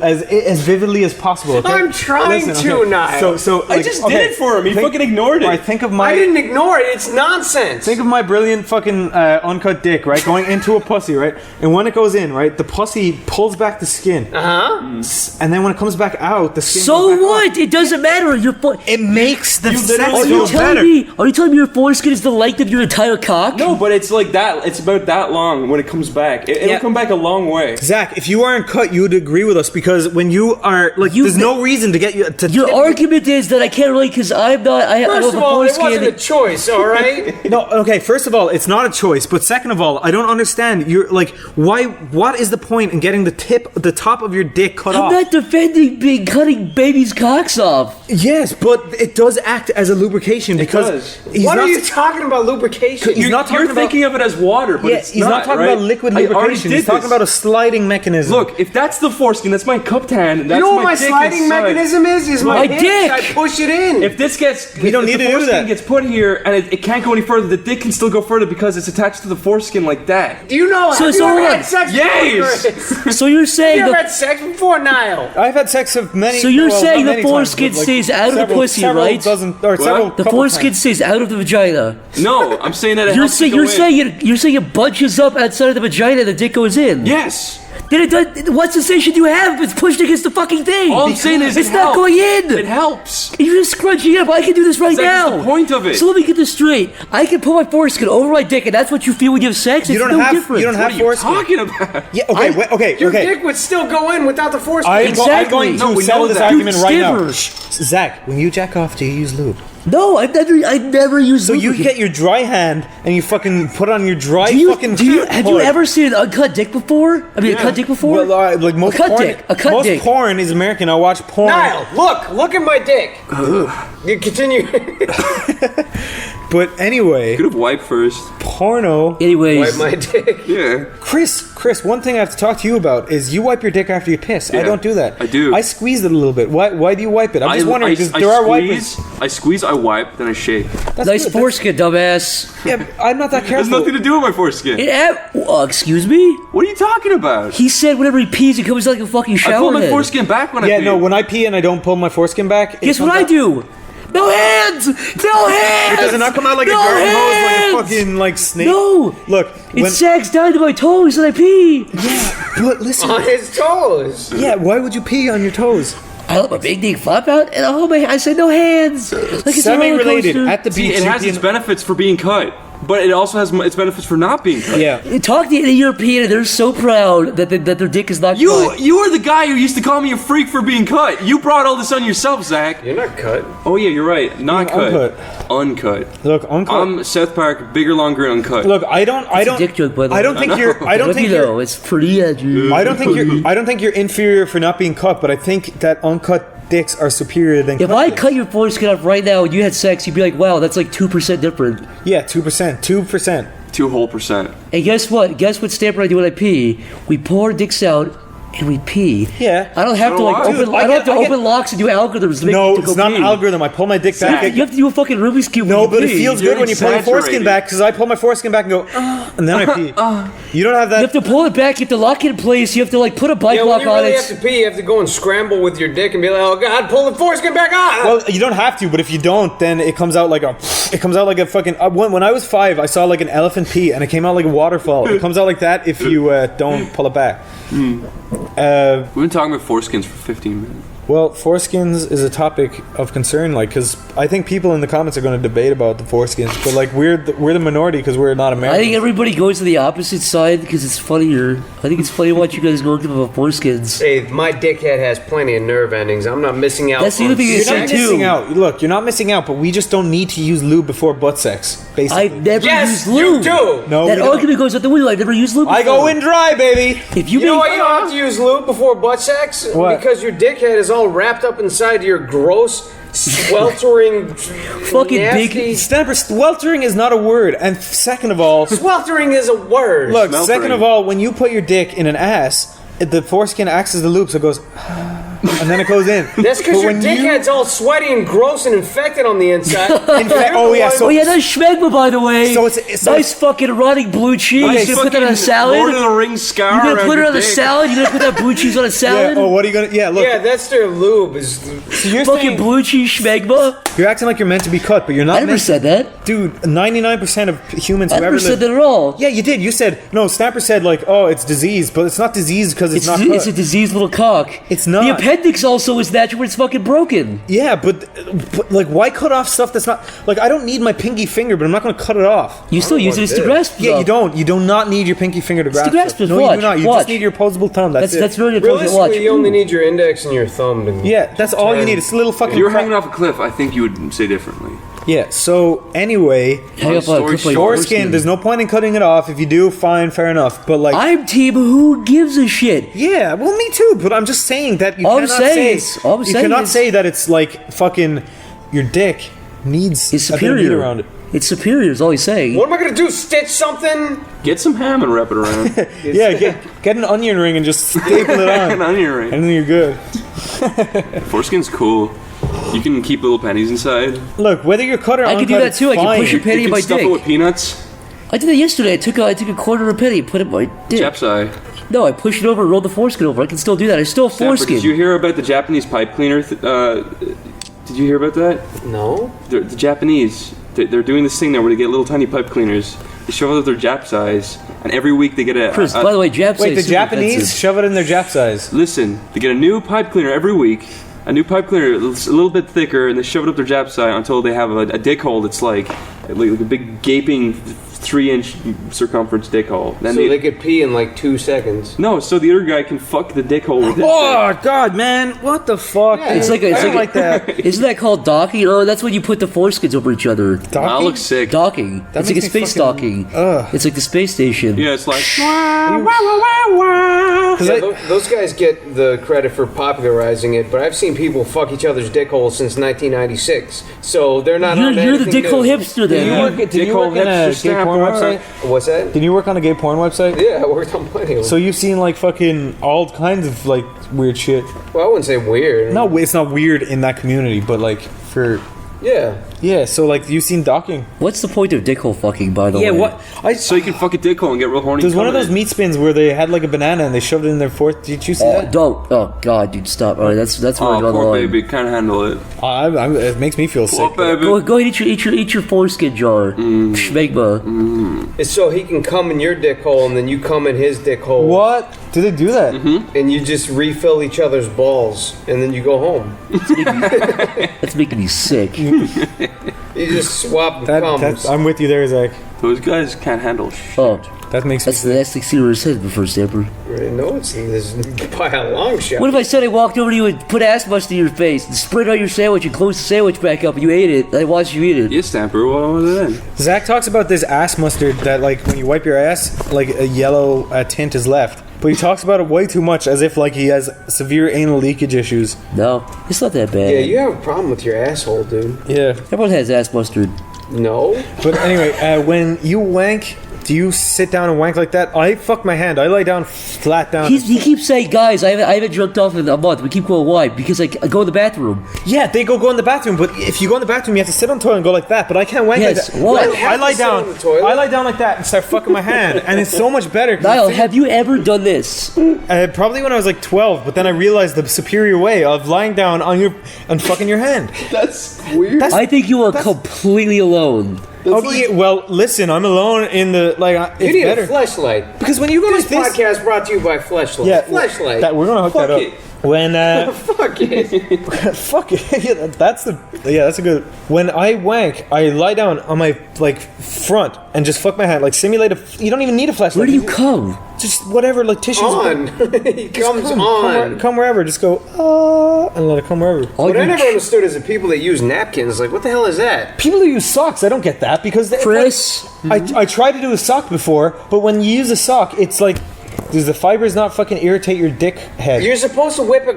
as vividly as possible. Okay? I'm trying to, Niall. So I just did it for him. He fucking ignored it. Right, I didn't ignore it. It's nonsense. Think of my brilliant fucking uncut dick, right? Going into a pussy, right? And when it goes in, right, the pussy pulls back the skin. And then when it comes back out, the skin. So what? It doesn't matter. It makes the sex Are you telling me your foreskin is the length of your entire cock? No, but it's like that. It's about that long when it comes back. It'll come back a long way. Zach, if you aren't cut, you would agree with us, because when you are like, there's no reason to get you to. Your argument is that I can't relate because I'm not. First of all, it wasn't a choice. All right. No, okay. First of all, it's not a choice. But second of all, I don't understand. You're like, why? What is the point in getting the top of your dick cut off? I'm not defending cutting babies' cocks off. Yes, but it does act as a lubrication because. What are you talking about lubrication? You're thinking of it as water, but it's he's not talking about liquid lubrication. He's talking about a sliding mechanism. Look, if that's the foreskin, that's my cup tan. That's you know what my dick sliding inside. mechanism is? My dick. I push it in. If this gets, we don't need to do that. Gets put here and it can't go any further. The dick can still go further because it's attached to the foreskin like that. Do you know? Have you ever had sex Yes. So you're saying you ever had sex before, Niall? I've had sex with many. So you're saying the foreskin stays out of the pussy, right? The foreskin stays out of the vagina. No, I'm saying that You're saying it bunches up outside of the vagina. The dick goes in. Yes. Then it does. What sensation do you have if it's pushed against the fucking thing? All I'm saying is it's not going in. It helps. You're just scrunching it up. I can do this right now. That's the point of it. So let me get this straight. I can put my foreskin over my dick, and that's what you feel when you have sex. You It's don't no have. different. You don't have foreskin. What are you talking about? Yeah. Okay. Your dick would still go in without the foreskin. I'm going to settle this argument right now. Shh. Zach, when you jack off, do you use lube? No, I've never used. So you get your dry hand and you fucking put on your dry fucking. Have you ever seen an uncut dick before? I mean, a cut dick before? Well, like most cut porn, dick. A cut most dick. porn is American. I watch porn. Niall, look at my dick. You continue. But anyway, Could have wiped first. porno. Anyways, Wipe my dick. Yeah. Chris, one thing I have to talk to you about is you wipe your dick after you piss. I Yeah, don't do that. I do. I squeeze it a little bit. Why do you wipe it? I'm just wondering because there are wipers. I squeeze, I wipe, then I shake. That's nice good. foreskin, dumbass. Yeah, but I'm not that Has careful. nothing to do with my foreskin. Excuse me? What are you talking about? He said whenever he pees, it comes like a fucking shower I pull my head. foreskin back when I Yeah, pee. no. When I pee and I don't pull my foreskin back, it Guess comes what I out- do? No hands! No hands! Does it not come out like no a garden hose, like hands! a fucking like snake? No! Look, It sags down to my toes and I pee! but listen. On his toes. Yeah, why would you pee on your toes? I let my big dick flop out and I said no hands! Like it's a roller Semi-related. coaster. At the See, beach, it you has pee its in- benefits for being cut, but it also has its benefits for not being cut. Yeah. Talk to any European and they're so proud that their dick is not cut. You are the guy who used to call me a freak for being cut. You brought all this on yourself, Zach. You're not cut. Oh yeah, you're right. Not cut. Uncut. Look, uncut. I'm South Park, bigger, longer, uncut. Look, I don't. Dick joke, by the I don't way. think you're. I don't Let me think know. you're. It's pretty edgy. I don't think you're inferior for not being cut, but I think that uncut dicks are superior than. If cut I dicks. cut your foreskin off right now and you had sex, you'd be like, wow, that's like 2% different. Yeah, 2%. 2%. 2%. And guess what? Guess what Stamper and I do when I pee? We pull our dicks out and we pee. Yeah. I don't have to like do I. open. Dude, I don't have to I get- open locks and do algorithms to make No, it to go it's not pee. an algorithm. I pull my dick back. You have to do a fucking Rubik's cube. No, when you but it pee. feels You're good when you pull your foreskin exaggerating. back because I pull my foreskin back and go, and then I pee. You don't have You have that. to pull it back. You have to lock it in place. You have to like put a bike Yeah, when lock you on really it. have to pee, you have to go and scramble with your dick and be like, "Oh God, pull the foreskin back on." Well, you don't have to, but if you don't, then it comes out like a. It comes out like a fucking. When I was 5, I saw like an elephant pee, and it came out like a waterfall. It comes out like that if you don't pull it back. We've been talking about foreskins for 15 minutes. Well, foreskins is a topic of concern, like, because I think people in the comments are going to debate about the foreskins, but like we're the minority because we're not American. I think everybody goes to the opposite side because it's funnier. I think it's funny to watch you guys go about foreskins. Hey, my dickhead has plenty of nerve endings. I'm not missing out. That's the other thing You're you not say missing too. out. Look, you're not missing out, but we just don't need to use lube before butt sex. Basically, I've never Yes, used lube. you do. No, That we don't. argument goes out the window. I've never used lube before. I go in dry, baby. If You know why you don't have to use lube before butt sex? What? Because your dickhead is all wrapped up inside your gross, sweltering, Fucking nasty... big- Stamper, sweltering is not a word, and second of all, Sweltering is a word. look, Smeltering. second of all, when you put your dick in an ass, the foreskin acts as the lube, so it goes, and then it goes in. That's because But your when dickhead's all sweaty and gross and infected on the inside. oh yeah, so Oh yeah, that's schmegma, by the way. So it's- nice fucking rotting blue cheese. Okay, you gonna put that on a salad? Lord of the Rings scar. You gonna around put it your on a dick. salad? You gonna put that blue cheese on a yeah. salad? Oh, what are you gonna? Yeah, look, Yeah, that's their lube. Is so you're Fucking saying, blue cheese schmegma? you're acting like you're meant to be cut, but you're not. I never meant said that. Dude, 99% of humans I who never ever said live. that at all. Yeah, you did. You said no. Snapper said like, oh, it's disease, but it's not disease because it's not. It's a cut. diseased little cock. It's not. The appendix also is natural, but it's fucking broken. Yeah, but like, why cut off stuff that's not like? I don't need my pinky finger, but I'm not going to cut it off. You still use it as to grasp. Yeah, stuff. you don't. You do not need your pinky finger to grasp. to grasp stuff. it. No, you Watch, do not. You watch. just need your opposable thumb. That's it. That's very important. Watch. realistically, you only need your index and your thumb. To Yeah, that's all you need. It's a little fucking. If you were crack- hanging off a cliff, I think you would say differently. Yeah. So anyway, Hang up on Story a clip like short. foreskin. There's no point in cutting it off. If you do, fine, fair enough. But like, I'm team who gives a shit. yeah, well, me too. But I'm just saying that you All I'm cannot saying say. is- all I'm you saying cannot is- say that it's like fucking your dick needs It's a bit of meat superior. around it. It's superior. Is all he's saying. What am I gonna do? Stitch something? Get some ham and wrap it around. Yeah, get an onion ring and just staple it An on, onion ring. and then you're good. Foreskin's cool. You can keep little pennies inside. Look, whether you're cut or I can do uncut, that it's too. I can fine. push a penny You in can my stuff dick. it with peanuts. I did that yesterday. I took a quarter of a penny, put it in my dick. Japsai. No, I pushed it over, rolled the foreskin over. I can still do that. I still have Stanford, foreskin. did you hear about the Japanese pipe cleaner? Did you hear about that? No. The Japanese, they're doing this thing now where they get little tiny pipe cleaners. They shove it up their Jap size, and every week they get a. Chris, by the way, Japs Wait, say the super Japanese offensive. shove it in their Jap size. Listen, they get a new pipe cleaner every week. A new pipe cleaner, it's a little bit thicker, and they shove it up their Jap side until they have a dick hole that's like a big gaping 3-inch circumference dick hole. Then So they could pee in like 2 seconds. no, so the other guy can fuck the dick hole with his dick. Oh God, man, what the fuck? Yeah, It's like I don't like that. Isn't that called docking? Oh, that's when you put the foreskins over each other. That looks sick. Docking. That It's like a makes me space fucking- docking. Ugh. It's like the space station. Yeah, it's like. 'Cause Yeah, I- those guys get the credit for popularizing it, but I've seen people fuck each other's dick holes since 1996. So they're not. on You're the anything dick hole new. hipster then. Did you huh? work, did Dick you hole work in a hipster gay porn snapper. website? What's that? Did you work on a gay porn website? Yeah, I worked on plenty of them. So you've seen like fucking all kinds of like weird shit. Well, I wouldn't say weird. No, it's not weird in that community, but like for Yeah. so like you've seen docking. What's the point of dick hole fucking, by the way? Yeah, what? So you can fuck a dick hole and get real horny. There's one of coming those in. meat spins where they had like a banana and they shoved it in their fourth. Did you see Oh, that? don't. Oh, God, dude, stop. All right, that's where I Oh, draw the poor line. baby, can't handle it. It makes me feel Poor sick. baby. Go ahead, eat your foreskin jar. Schmegma. It's so he can come in your dick hole and then you come in his dick hole. What? Do they do that? And you just refill each other's balls and then you go home. That's making me sick. You just swap the comes. I'm with you there, Zach. Those guys can't handle shit. Oh, That makes me. that's the serious head before Stamper. No, it's by a long shot. What if I said I walked over to you and put ass mustard in your face and spread out your sandwich and closed the sandwich back up and you ate it and I watched you eat it? Yeah, Stamper, what was it then? Zach talks about this ass mustard that like when you wipe your ass, like a yellow tint is left. But he talks about it way too much, as if like he has severe anal leakage issues. No, it's not that bad. Yeah, you have a problem with your asshole, dude. Yeah. Everyone has ass mustard. No. But anyway, when you wank, do you sit down and wank like that? I fuck my hand. I lie down flat down. He keeps saying, guys, I haven't jerked off in a month. We keep going, why? Because I go in the bathroom. Yeah, they go in the bathroom, but if you go in the bathroom, you have to sit on the toilet and go like that. But I can't wank Yes, like that. why? You I have lie to sit down. on the toilet. I lie down like that and start fucking my hand, and it's so much better. 'cause Niall, the thing- have you ever done this? Probably when I was like 12, but then I realized the superior way of lying down on your and fucking your hand. That's weird. I think you are completely alone. Okay, well, listen, I'm alone in the like. You It's need better a fleshlight. because when you go This like this, podcast brought to you by Fleshlight. yeah, Fleshlight. that we're gonna hook Fuck that up. it. When Fuck it. fuck it. Yeah, that's a good. When I wank, I lie down on my like front and just fuck my hand, like simulate a. You don't even need a flashlight. Where do you come? Just whatever, like tissues. On. He comes on. Come wherever. Just go and let it come wherever. What I never understood is the people that use napkins. Like, what the hell is that? People who use socks, I don't get that because Chris. I tried to do a sock before, but when you use a sock, it's like. Does the fibers not fucking irritate your dick head? You're supposed to whip a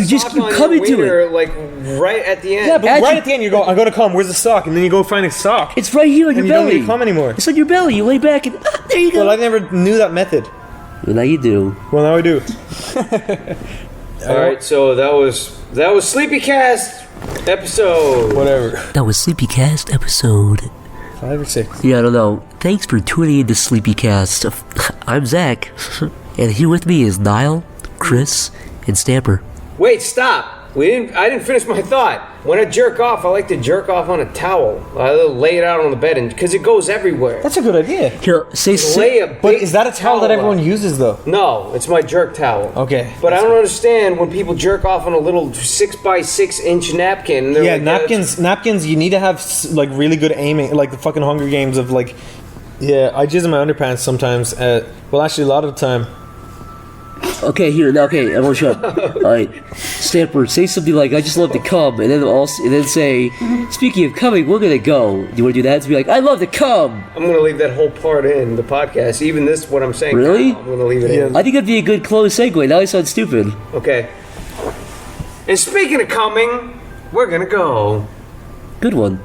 sock on your wiener, like right at the end. Yeah, but right at the end you go, I'm gonna come, where's the sock? And then you go find a sock. It's right here on your you belly. don't need to come anymore. It's on your belly. You lay back and there you go. Well, I never knew that method. Well, now you do. Well, now I do. All right, so that was Sleepycast episode. Whatever. That was Sleepycast episode 5 or 6. Yeah, I don't know. Thanks for tuning in to Sleepycast. I'm Zach, and here with me is Niall, Chris, and Stamper. Wait, stop. I didn't finish my thought. When I jerk off, I like to jerk off on a towel. I lay it out on the bed, and because it goes everywhere. That's a good idea. Here, But is that a towel that everyone uses, though? No, it's my jerk towel. Okay. But I don't understand when people jerk off on a little 6x6 inch napkin. Yeah, like, napkins, you need to have, like, really good aiming, like the fucking Hunger Games of, like... Yeah, I jizz in my underpants sometimes. Well, actually, a lot of the time. Okay, everyone shut up. Alright, Stamper, say something like, I just love to come, and then say, speaking of coming, we're gonna go. Do you wanna do that? To be like, I love to come! I'm gonna leave that whole part in the podcast. Even this, what I'm saying Really? now, I'm gonna leave it in. I think that'd be a good close segue. Now I sound stupid. Okay. And speaking of coming, we're gonna go. Good one.